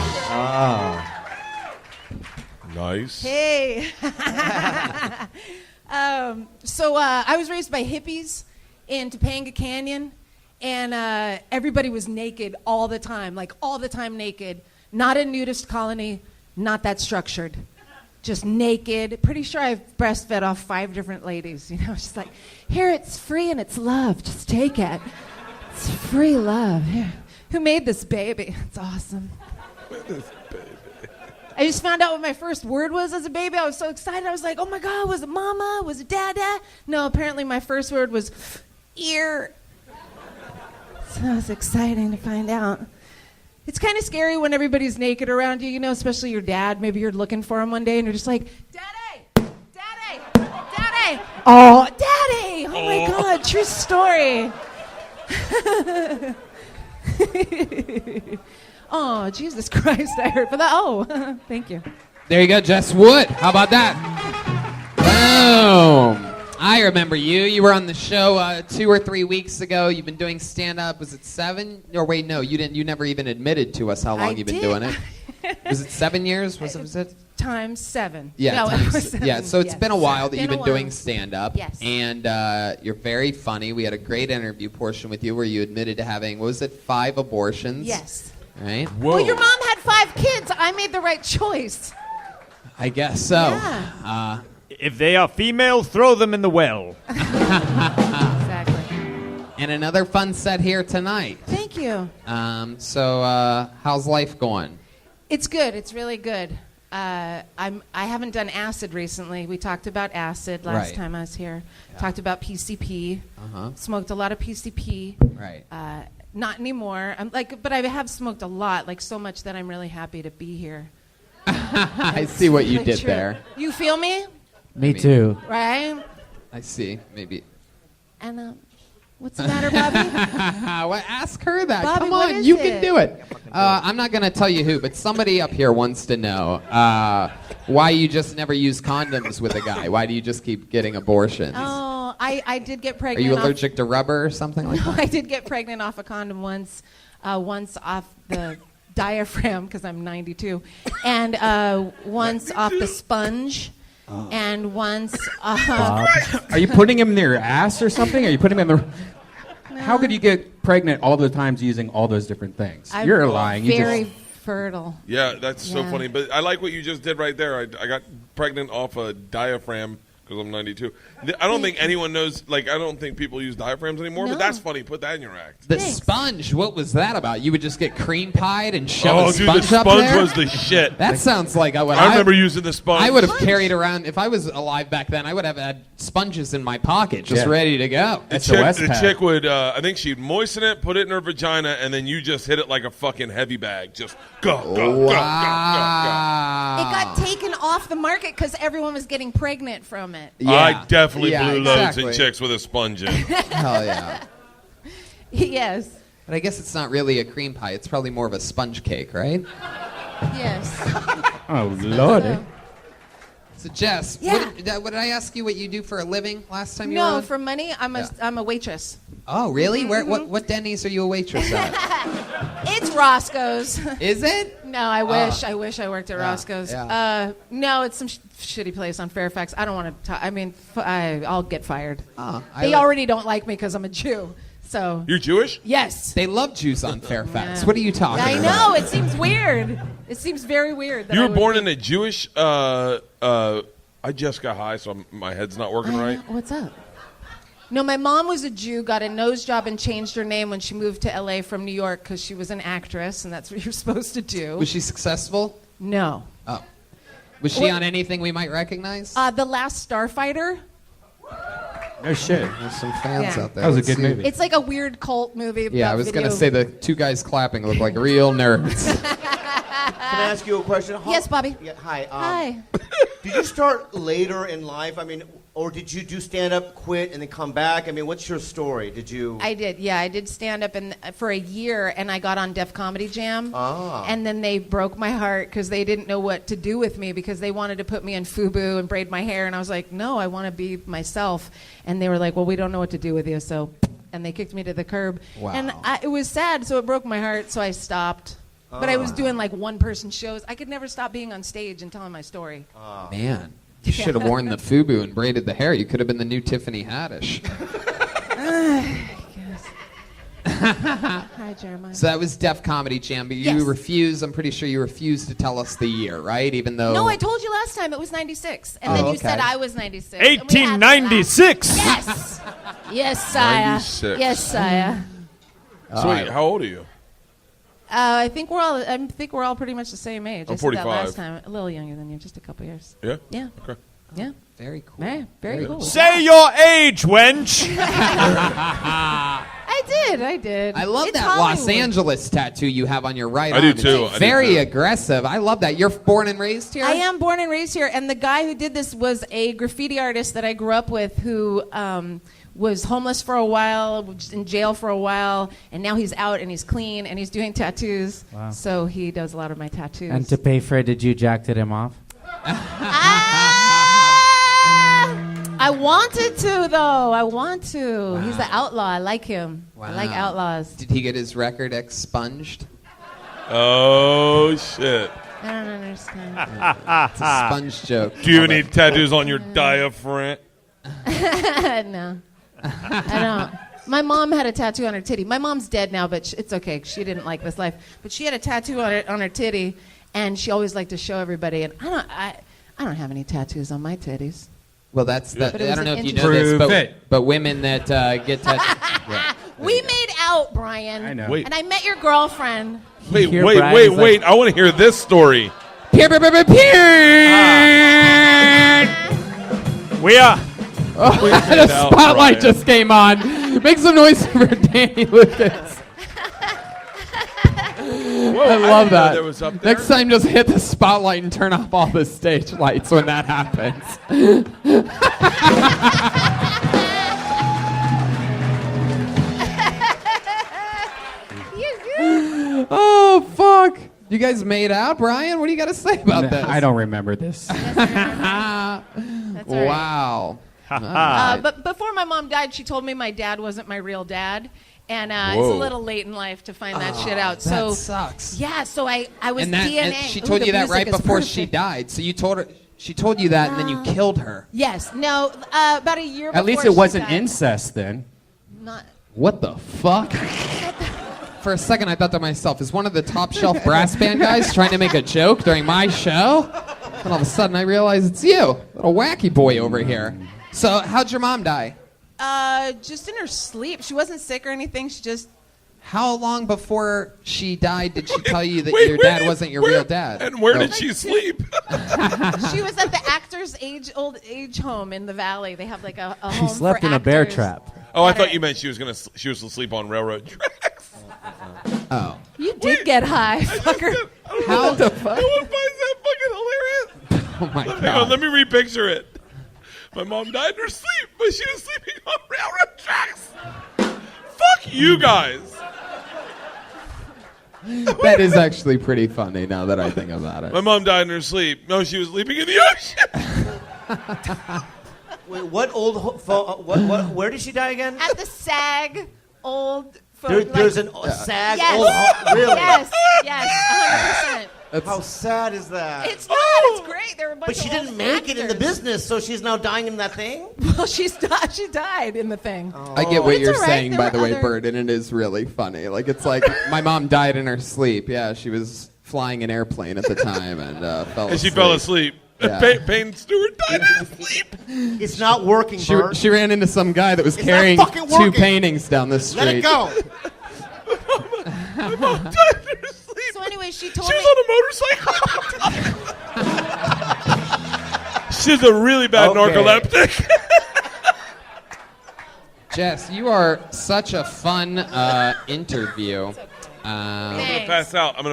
Nice. Hey. So I was raised by hippies in Topanga Canyon, and everybody was naked all the time, like all the time naked. Not a nudist colony, not that structured. Just naked. Pretty sure I've breastfed off 5 different ladies. You know, just like, here, it's free and it's love. Just take it. It's free love. Here. Who made this baby? It's awesome. I just found out what my first word was as a baby. I was so excited. I was like, oh my God, was it mama? Was it dada? No, apparently my first word was ear. So that was exciting to find out. It's kind of scary when everybody's naked around you, you know, especially your dad. Maybe you're looking for him one day and you're just like, Daddy! Daddy! Daddy! Oh, Daddy! Oh my God, true story. Oh, Jesus Christ, I heard for that. Oh, thank you. There you go, Jess Wood. How about that? Boom. I remember you. You were on the show 2 or 3 weeks ago. You've been doing stand-up. Was it 7? Or wait, no, you didn't. You never even admitted to us how long you've been doing it. Was it 7 years? Was it? Times 7. Yeah, no, times, 7. yeah. So it's been a while that Been you've a been while. doing stand-up. Yes. And you're very funny. We had a great interview portion with you where you admitted to having, what was it, 5 abortions? Yes. Right? Well, your mom had 5 kids. I made the right choice. I guess so. Yeah. If they are female, throw them in the well. Exactly. And another fun set here tonight. Thank you. So how's life going? It's good. It's really good. I haven't done acid recently. We talked about acid last time I was here. Yeah. Talked about PCP. Smoked a lot of PCP. Right. Not anymore. But I have smoked a lot, like so much that I'm really happy to be here. I see what you really did true. there. You feel me? Me too. Right? I see. Maybe. And what's the matter, Bobby? Well, ask her that. Bobby, Come what on, is you it? can do it. I'm not going to tell you who, but somebody up here wants to know why you just never use condoms with a guy. Why do you just keep getting abortions? Oh, I did get Are pregnant. you allergic to rubber or something like that? I did get pregnant off a condom once off the diaphragm, because I'm 92, and once off the sponge. And once... Are you putting him near your ass or something? Are you putting him in the... No. How could you get pregnant all the times using all those different things? You're lying. Very fertile. Yeah, that's so funny. But I like what you just did right there. I got pregnant off a diaphragm because I'm 92. I don't think anyone knows, I don't think people use diaphragms anymore, but that's funny. Put that in your act. The sponge, what was that about? You would just get cream pied and shove a dude, sponge the up sponge there? was the shit. That sounds like what I remember using the sponge. I would have carried around, if I was alive back then, I would have had sponges in my pocket just ready to go. The chick would, I think she'd moisten it, put it in her vagina, and then you just hit it like a fucking heavy bag. Just go, go, go, go, go, go. It got taken off the market because everyone was getting pregnant from it. Yeah. I definitely blew loads in chicks with a sponge in. Hell yeah. Yes. But I guess it's not really a cream pie. It's probably more of a sponge cake, right? Yes. Oh, Lordy. So, Jess, Yeah. what did I ask you what you do for a living last time you were No, on? for money, I'm a waitress. Oh, really? What Denny's are you a waitress at? It's Roscoe's. Is it? No, I wish. I wish I worked at Yeah, Roscoe's. yeah. No, it's some shitty place on Fairfax. I don't want to. I mean, I'll get fired. They like- already don't like me because I'm a Jew. So You're Jewish? yes, They love Jews on Fairfax. Yeah. What are you talking I about? know. It seems weird. It seems very weird. That You I were would born be- Uh, in a Jewish. I just got high, so my head's not working right. What's up? No, my mom was a Jew, got a nose job, and changed her name when she moved to LA from New York because she was an actress, and that's what you're supposed to do. Was she successful? No. Oh. Was she on anything we might recognize? The Last Starfighter. No shit. There's some fans Yeah. out there. That was a Let's good see. movie. It's like a weird cult movie. Yeah, I about was going to video- say the two guys clapping look like real nerds. Can I ask you a question? Yes, Bobby. Yeah, hi. Hi. Did you start later in life? I mean, or did you do stand up, quit, and then come back? I mean, what's your story? Did you? I did, yeah. I did stand up for a year, and I got on Def Comedy Jam. And then they broke my heart because they didn't know what to do with me because they wanted to put me in FUBU and braid my hair. And I was like, no, I want to be myself. And they were like, well, we don't know what to do with you. So, and they kicked me to the curb. Wow. And it was sad, so it broke my heart, so I stopped. But I was doing like one-person shows. I could never stop being on stage and telling my story. Man, you should have worn the FUBU and braided the hair. You could have been the new Tiffany Haddish. Hi, Jeremiah. So that was Def Comedy Jam, but you Yes. refused. I'm pretty sure you refused to tell us the year, right? Even though. No, I told you last time it was 96. And then you said I was 96. and we had to laugh. 1896. Yes. Yes, sire. 96. Yes, sire. So wait, how old are you? I think we're all pretty much the same age. I'm I said that 45. last time. A little younger than you, just a couple years. Yeah. Yeah. Okay. Yeah. Very cool. Yeah, very cool. Say your age, wench. I did. I love It's that Los Hollywood. Angeles tattoo you have on your right I arm. do It's too. I do very too. aggressive. I love that. You're born and raised here? I am born and raised here, and the guy who did this was a graffiti artist that I grew up with who was homeless for a while, was in jail for a while, and now he's out and he's clean and he's doing tattoos. Wow. So he does a lot of my tattoos. And to pay for it, did you jacked him off? I wanted to, though. I want to. Wow. He's an outlaw. I like him. I like Wow. outlaws. Did he get his record expunged? Oh shit! I don't understand. It's a sponge joke. Do you have any tattoos on your diaphragm? No. I don't. My mom had a tattoo on her titty. My mom's dead now, but it's okay. She didn't like this life. But she had a tattoo on her titty, and she always liked to show everybody. And I don't have any tattoos on my titties. Well, that's that. But it I was don't know an if you know this, Prove it. but women that get tattoos. We made out, Brian. I know. Wait. And I met your girlfriend. Wait, Here, wait, Brian wait, is like- wait! I want to hear this story. Peer, peer, peer, peer, peer. We are. The out, spotlight Brian. just came on. Make some noise for Danny Lucas. Whoa, I love didn't know that. that was up there. Next time, just hit the spotlight and turn off all the stage lights when that happens. Oh, fuck. You guys made out, Brian? What do you got to say about this? I don't remember this. That's all right. Wow. Ah. But before my mom died, she told me my dad wasn't my real dad. And it's a Whoa. little late in life to find that shit out. So That sucks. yeah, so I was And that, DNA. and she Ooh, told the you that music right is before she perfect. died. So you told her. She told you that, and then you killed her. Yes. No. About a year. At least before it she wasn't died. incest then. Not. What the fuck? For a second, I thought to myself, is one of the top shelf brass band guys trying to make a joke during my show? And all of a sudden, I realize it's you, little wacky boy over here. So, how'd your mom die? Just in her sleep. She wasn't sick or anything. She just. How long before she died did she tell you that Wait, your where dad did- wasn't your where- real dad? And where Oh. did she sleep? She was at the actors' old age home in the valley. They have like a home She slept for in a bear actors. trap. Oh, I thought you meant she was asleep on railroad tracks. Oh. You did get high, fucker. How the fuck? No one finds that fucking hilarious. Oh my Hang on, god. let me repicture it. My mom died in her sleep, but she was sleeping on railroad tracks. Fuck you guys. That is actually pretty funny now that I think about it. My mom died in her sleep. No, she was sleeping in the ocean. Wait, what old where did she die again? At the SAG old. There's a SAG yes. old. Really? Yes, 100%. How sad is that? It's not. It's great. There were a bunch But she of didn't old make it in the actors. business, so she's now dying in that thing? Well, she died in the thing. I get what It's you're all right. saying, There by were the way, other- Bert, and it is really funny. Like, it's like my mom died in her sleep. Yeah, she was flying an airplane at the time and fell asleep. And she fell asleep. Yeah. Payne Stewart died in his sleep. It's not working, Bert. She ran into some guy that was It's carrying not fucking 2 working. paintings down the street. Let it go. My mom died in her sleep. So anyway, she told She me. was on a motorcycle. She's a really bad narcoleptic. Jess, you are such a fun interview. I'm going to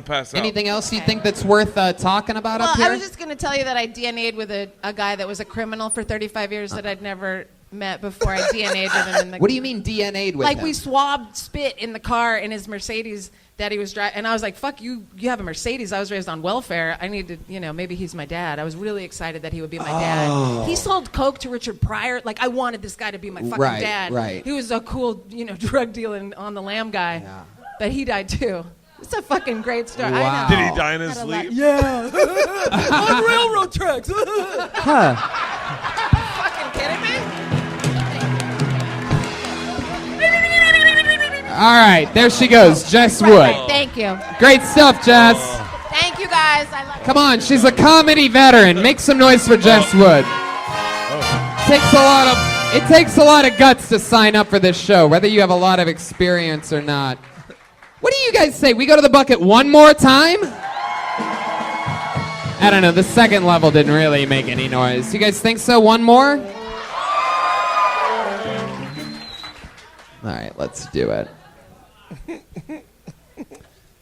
pass out. Anything else you think that's worth talking about Well, up here? I was just going to tell you that I DNA'd with a guy that was a criminal for 35 years that I'd never met before. I DNA'd with him in the. What do you mean DNA'd with Like him? we swabbed spit in the car in his Mercedes that he was driving, and I was like, "Fuck you! You have a Mercedes. I was raised on welfare. I need to, maybe he's my dad." I was really excited that he would be my dad. He sold coke to Richard Pryor. Like I wanted this guy to be my fucking dad. Right. He was a cool, drug dealing on the lam guy. Yeah. But he died too. It's a fucking great story. Wow. I know. Did he die in his sleep? Yeah. On railroad tracks. Huh. Fucking kidding me? All right, there she goes, Jess Wood. Right, thank you. Great stuff, Jess. Thank you guys. I love Come on, she's a comedy veteran. Make some noise for Jess Wood. It takes a lot of guts to sign up for this show, whether you have a lot of experience or not. What do you guys say? We go to the bucket one more time? I don't know. The second level didn't really make any noise. You guys think so? One more? All right, let's do it.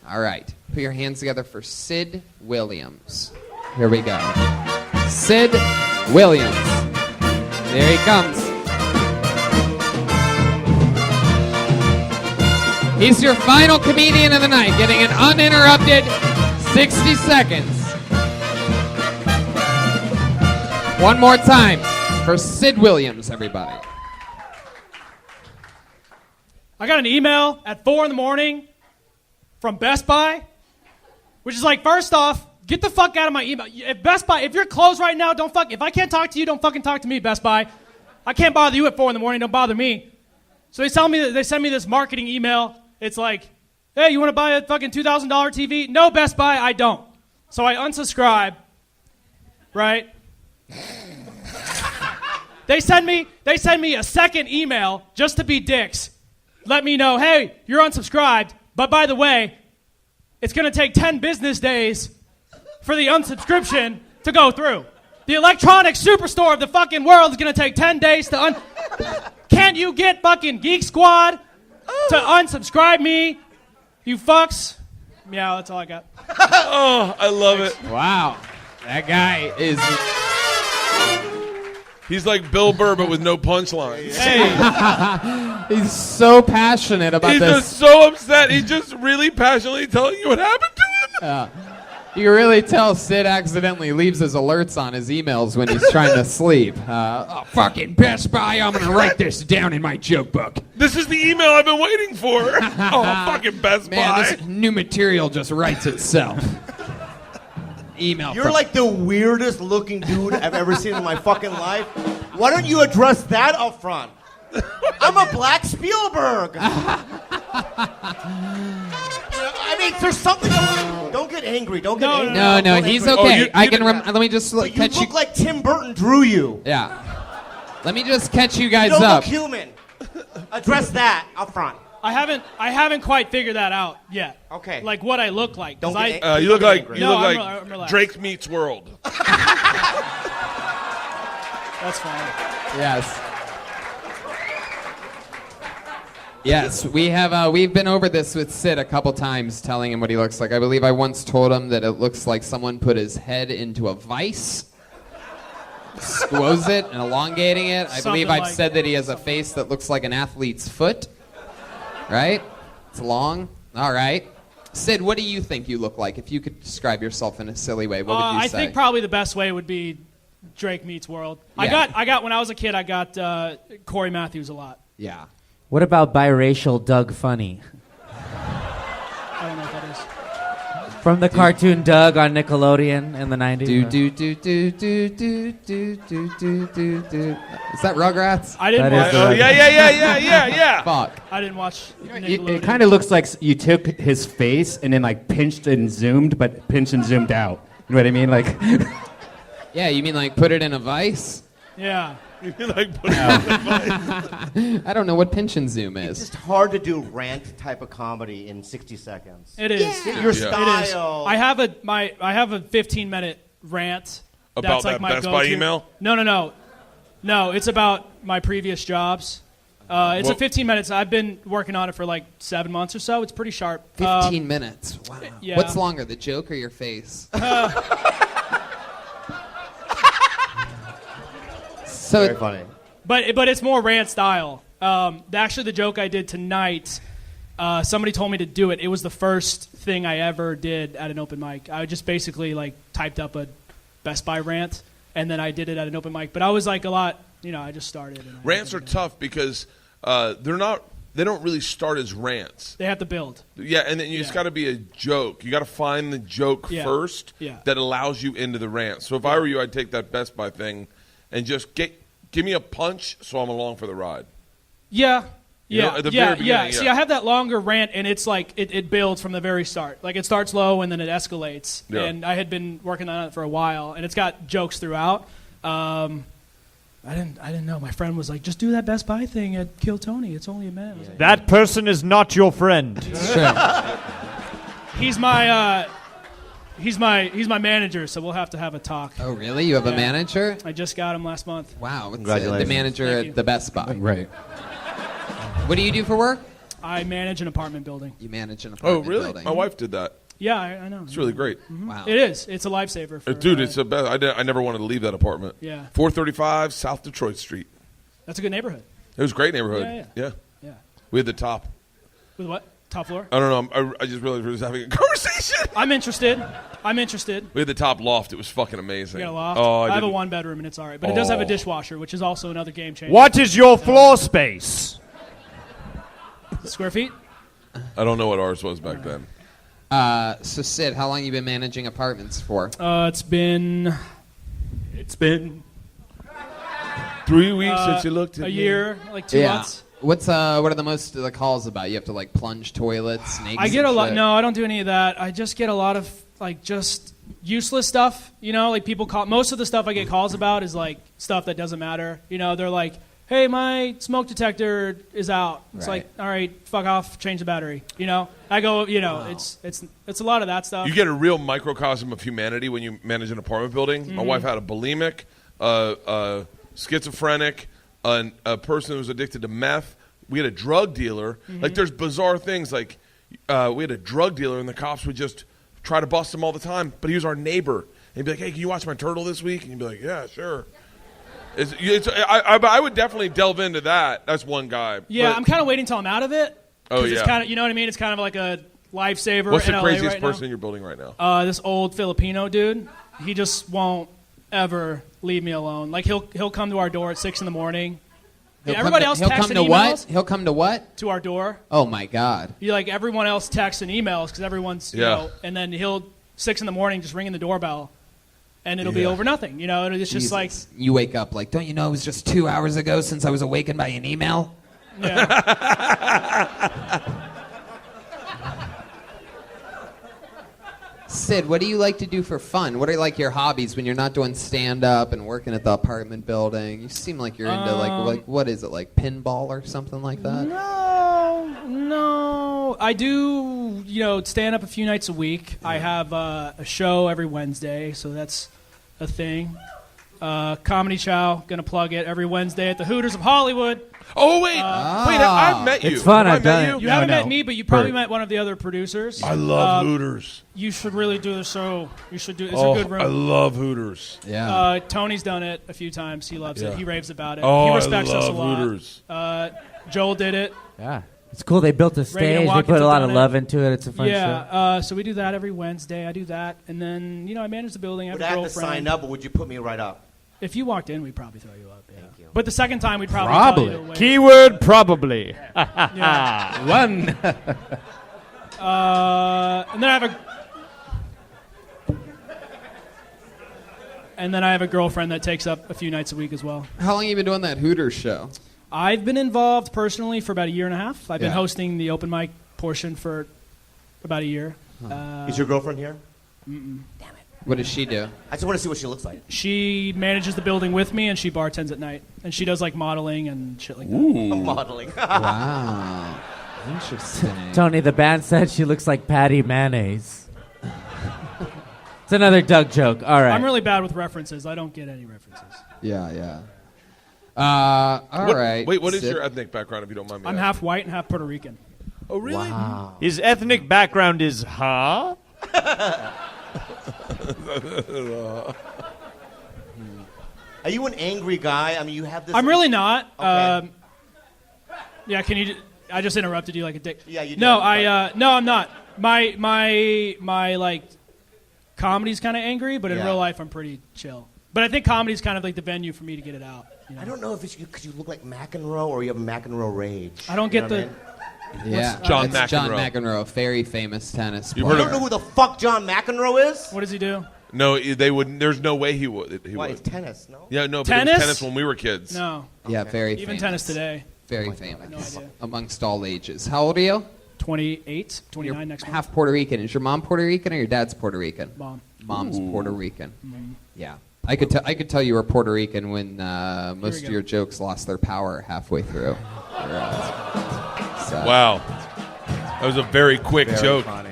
All right. Put your hands together for Sid Williams. Here we go. Sid Williams. There he comes. He's your final comedian of the night, getting an uninterrupted 60 seconds. One more time for Sid Williams, everybody. I got an email at 4 a.m. from Best Buy, which is like, first off, get the fuck out of my email. If Best Buy, if you're closed right now, if I can't talk to you, don't fucking talk to me, Best Buy. I can't bother you at 4 a.m. Don't bother me. So they send me this marketing email. It's like, hey, you want to buy a fucking $2,000 TV? No, Best Buy, I don't. So I unsubscribe, right? They send me a second email just to be dicks. Let me know, hey, you're unsubscribed, but by the way, it's going to take 10 business days for the unsubscription to go through. The electronic superstore of the fucking world is going to take 10 days to Can't you get fucking Geek Squad to unsubscribe me, you fucks? Yeah, that's all I got. Oh, I love it. Wow. That guy is... He's like Bill Burr, but with no punchlines. Hey. He's so passionate about He's this. just so upset. He's just really passionately telling you what happened to him. You can really tell Sid accidentally leaves his alerts on his emails when he's trying to sleep. Oh, fucking Best Buy, I'm going to write this down in my joke book. This is the email I've been waiting for. Oh, fucking Best Buy. Man, this new material just writes itself. Email. You're like the weirdest looking dude I've ever seen in my fucking life. Why don't you address that up front? I'm a black Spielberg. I mean, there's something. Don't get angry. Don't get angry. No, he's okay. Let me just But catch you look like Tim Burton drew you. Yeah. Let me just catch you guys You don't up. look human. Address that up front. I haven't quite figured that out yet. Okay. Like what I look like. You look like I'm relaxed. Drake meets World. That's fine. Yes. Yes, we've been over this with Sid a couple times, telling him what he looks like. I believe I once told him that it looks like someone put his head into a vice, squoze it and elongating it. I believe I've said that he has a face that looks like an athlete's foot. Right? It's long. All right. Sid, what do you think you look like? If you could describe yourself in a silly way, what would you I say? think probably the best way would be Drake meets World. Yeah. I got when I was a kid, I got Corey Matthews a lot. Yeah. What about biracial Doug Funny? I don't know what that is. From the cartoon Doug on Nickelodeon in the 90s? Is that Rugrats? I didn't watch. Yeah. Fuck. I didn't watch. It kind of looks like you took his face and then like pinched and zoomed, but pinched and zoomed out. You know what I mean? Like. Yeah, you mean like put it in a vice? Yeah. You mean like put it in a vice? I don't know what pinch and zoom is. It's just hard to do rant type of comedy in 60 seconds. It is. Yeah. Your style. I have a 15-minute rant. About that's like that my Best go-to. Buy email? No, it's about my previous jobs. It's Well- a 15 minutes. I've been working on it for like 7 months or so. It's pretty sharp. 15 minutes. Wow. Yeah. What's longer, the joke or your face? So Very funny. But it's more rant style. Actually, the joke I did tonight, somebody told me to do it. It was the first thing I ever did at an open mic. I just basically like typed up a Best Buy rant, and then I did it at an open mic. But I was like I just started. Rants are tough because they don't really start as rants. They have to build. Yeah, and then it's got to be a joke. You got to find the joke first Yeah. that allows you into the rant. So if I were you, I'd take that Best Buy thing and just give me a punch so I'm along for the ride. Yeah. You know, at the very beginning, yeah. See, I have that longer rant, and it's like it builds from the very start. Like it starts low, and then it escalates. Yeah. And I had been working on it for a while, and it's got jokes throughout. I didn't know. My friend was like, "Just do that Best Buy thing at Kill Tony. It's only a minute." I was like, That person is not your friend. He's my manager, so we'll have to have a talk. Oh, really? You have a manager? I just got him last month. Wow. What's Congratulations. the manager Thank at you. the Best Buy. Right. What do you do for work? I manage an apartment building. You manage an Oh, apartment really? building. My wife did that. Yeah, I know. It's really great. Wow. It is. It's a lifesaver. For, Dude, it's the best. I never wanted to leave that apartment. Yeah. 435 South Detroit Street. That's a good neighborhood. It was a great neighborhood. Yeah. We had the top. With what? Top floor? I don't know. I just realized we were just having a conversation. I'm interested. We We had the top loft. It was fucking amazing. got a loft. Oh, I have a didn't- 1-bedroom, and it's all right. But it does have a Oh. dishwasher, which is also another game changer. What is your floor space? Square feet? I don't know what ours was back then. So, Sid, how long you been managing apartments for? It's been 3 weeks since you looked at a me. year, like 2 months. What are the most of the calls about? You have to like plunge toilets, snakes. I get and a lot. shit? No, I don't do any of that. I just get a lot of like just useless stuff. You know, like people call. Most of the stuff I get calls about is like stuff that doesn't matter. You know, they're like, "Hey, my smoke detector is out." It's Right. like, "All right, fuck off, change the battery." You know, I go. You know, it's a lot of that stuff. You get a real microcosm of humanity when you manage an apartment building. My Mhm. wife had a bulimic, a schizophrenic, a person who was addicted to meth. We had a drug dealer. Like, there's bizarre things. Like, we had a drug dealer, and the cops would just try to bust him all the time. But he was our neighbor. And he'd be like, "Hey, can you watch my turtle this week?" And you'd be like, "Yeah, sure." I would definitely delve into that. That's one guy. Yeah, But- I'm kind of waiting till I'm out of it. Oh, 'Cause It's yeah. kind of, you know what I mean? It's kind of like a lifesaver. What's in the LA craziest right person now. in your building right now? This old Filipino dude. He just won't ever leave me alone. Like he'll come to our door at 6 a.m. He'll everybody come else to, he'll texts come and to emails what? He'll come to what? to our door. Oh my God. You like everyone else texts and emails because everyone's you Yeah. know, and then he'll 6 a.m. just ringing the doorbell, and it'll be Yeah. over nothing. You know, and it's just like Jesus. You wake up like, don't you know it was just 2 hours ago since I was awakened by an email? Sid, what do you like to do for fun? What are like your hobbies when you're not doing stand-up and working at the apartment building? You seem like you're into like what is it, like pinball or something like that? No, I do, you know, stand up a few nights a week. I have a show every Wednesday, so that's a thing. Comedy Chow, gonna plug it every Wednesday at the Hooters of Hollywood. Oh, wait. I've met you. It's fun, Have I I've met done you? it. You haven't No. met me, but you probably Bert. met one of the other producers. I love Hooters. You should really do the show. You should do. It's Oh, a good room. I love Hooters. Yeah. Tony's done it a few times. He loves Yeah. it. He raves about it. Oh, he I respects us a love lot. Hooters. Joel did it. Yeah. It's cool. They built a stage. They put a lot of love into it. It's a fun show. Yeah, so we do that every Wednesday. I do that, and then I manage the building. I have Would a I have to girlfriend. sign up, or would you put me right up? If you walked in, we'd probably throw you up. Yeah. Thank you. But the second time, we'd probably tell you to wait. Keyword probably. Yeah. One. And then I have a girlfriend that takes up a few nights a week as well. How long have you been doing that Hooters show? I've been involved personally for about a year and a half. I've been Yeah. hosting the open mic portion for about a year. Is your girlfriend here? Mm-mm. What does she do? I just want to see what she looks like. She manages the building with me, and she bartends at night. And she does like modeling and shit like that. Modeling. Wow. Interesting. Tony, the band said she looks like Patty Mayonnaise. It's another Doug joke. All right. I'm really bad with references. I don't get any references. Yeah. All right. Wait, what is Sid? your ethnic background, if you don't mind me I'm asking? half white and half Puerto Rican. Oh, really? Wow. His ethnic background is huh? Are you an angry guy? I mean, you have this. I'm really not. Okay. Yeah, can you? I just interrupted you like a dick. Yeah, you did. No, no, I'm not. My like comedy's kind of angry, but in Yeah. real life I'm pretty chill. But I think comedy's kind of like the venue for me to get it out. I don't know if it's because you look like McEnroe or you have McEnroe rage. I don't get the. Yeah, John it's John McEnroe. McEnroe, very famous tennis You've player. You don't know who the fuck John McEnroe is? What does he do? No, they would. There's no way he would. Why? It's tennis, no? Yeah, no. But it Tennis? was tennis when we were kids. No. Yeah, very Even famous. tennis today. Very No famous idea. amongst all ages. How old are you? 28, 29 You're next month. half Puerto Rican. Is your mom Puerto Rican or your dad's Puerto Rican? Mom. Mom's Puerto Rican. Mhm. Yeah. I could tell you were Puerto Rican when most we of go. your jokes lost their power halfway through. So. Wow, that was a very quick joke. Funny.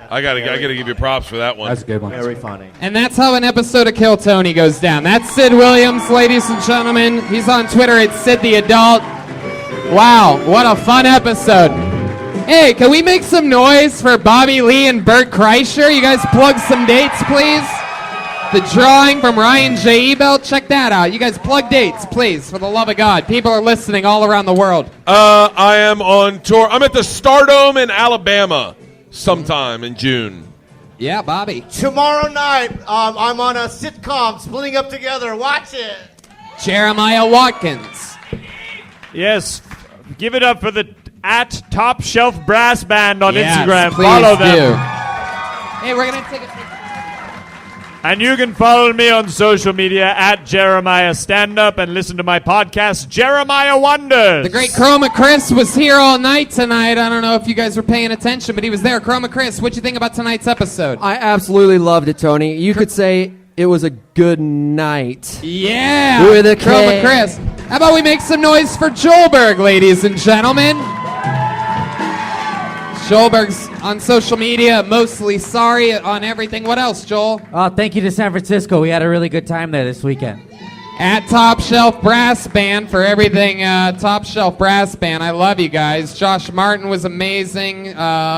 I gotta give you props for that one. That's a good one. Very funny. And that's how an episode of Kill Tony goes down. That's Sid Williams, ladies and gentlemen. He's on Twitter at Sid the Adult. Wow, what a fun episode. Hey, can we make some noise for Bobby Lee and Bert Kreischer? You guys plug some dates, please. The drawing from Ryan J. Ebelt. Check that out. You guys plug dates, please, for the love of God. People are listening all around the world. I am on tour. I'm at the Stardome in Alabama sometime in June. Yeah, Bobby. Tomorrow night, I'm on a sitcom, Splitting Up Together. Watch it. Jeremiah Watkins. Yes. Give it up for the at Top Shelf Brass Band on Yes, Instagram. please Follow them. do. Hey, we're going to take a... And you can follow me on social media at Jeremiah Stand Up and listen to my podcast, Jeremiah Wonders. The great Chroma Chris was here all night tonight. I don't know if you guys were paying attention, but he was there. Chroma Chris, what'd you think about tonight's episode? I absolutely loved it, Tony. You could say it was a good night. Yeah! With a Chroma K. Chris. How about we make some noise for Joelberg, ladies and gentlemen? Joelberg's on social media, mostly sorry on everything. What else, Joel? Oh, thank you to San Francisco. We had a really good time there this weekend. At Top Shelf Brass Band for everything Top Shelf Brass Band. I love you guys. Josh Martin was amazing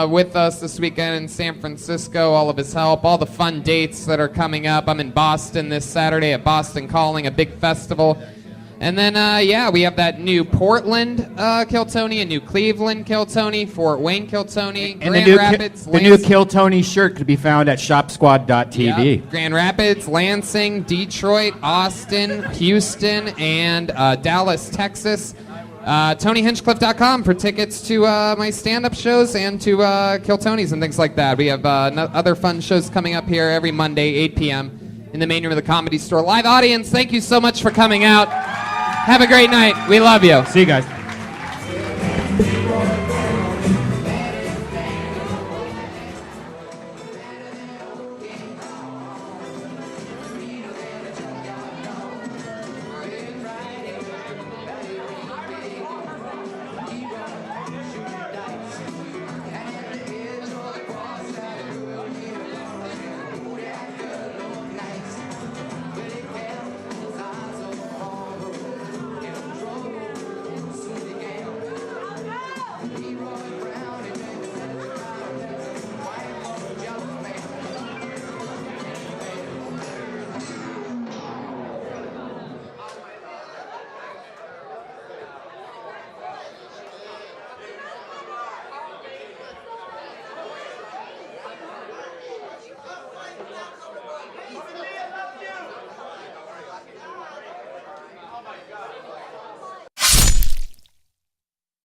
with us this weekend in San Francisco. All of his help, all the fun dates that are coming up. I'm in Boston this Saturday at Boston Calling, a big festival. And then, we have that new Portland Kill Tony, a new Cleveland Kill Tony, Fort Wayne Kill Tony, And Grand Rapids, the new Kill Tony shirt could be found at shopsquad.tv. Yep. Grand Rapids, Lansing, Detroit, Austin, Houston, and Dallas, Texas. TonyHinchcliffe.com for tickets to my stand-up shows and to Kill Tony's and things like that. We have other fun shows coming up here every Monday, 8 p.m. in the main room of the Comedy Store. Live audience, thank you so much for coming out. Have a great night. We love you. See you guys.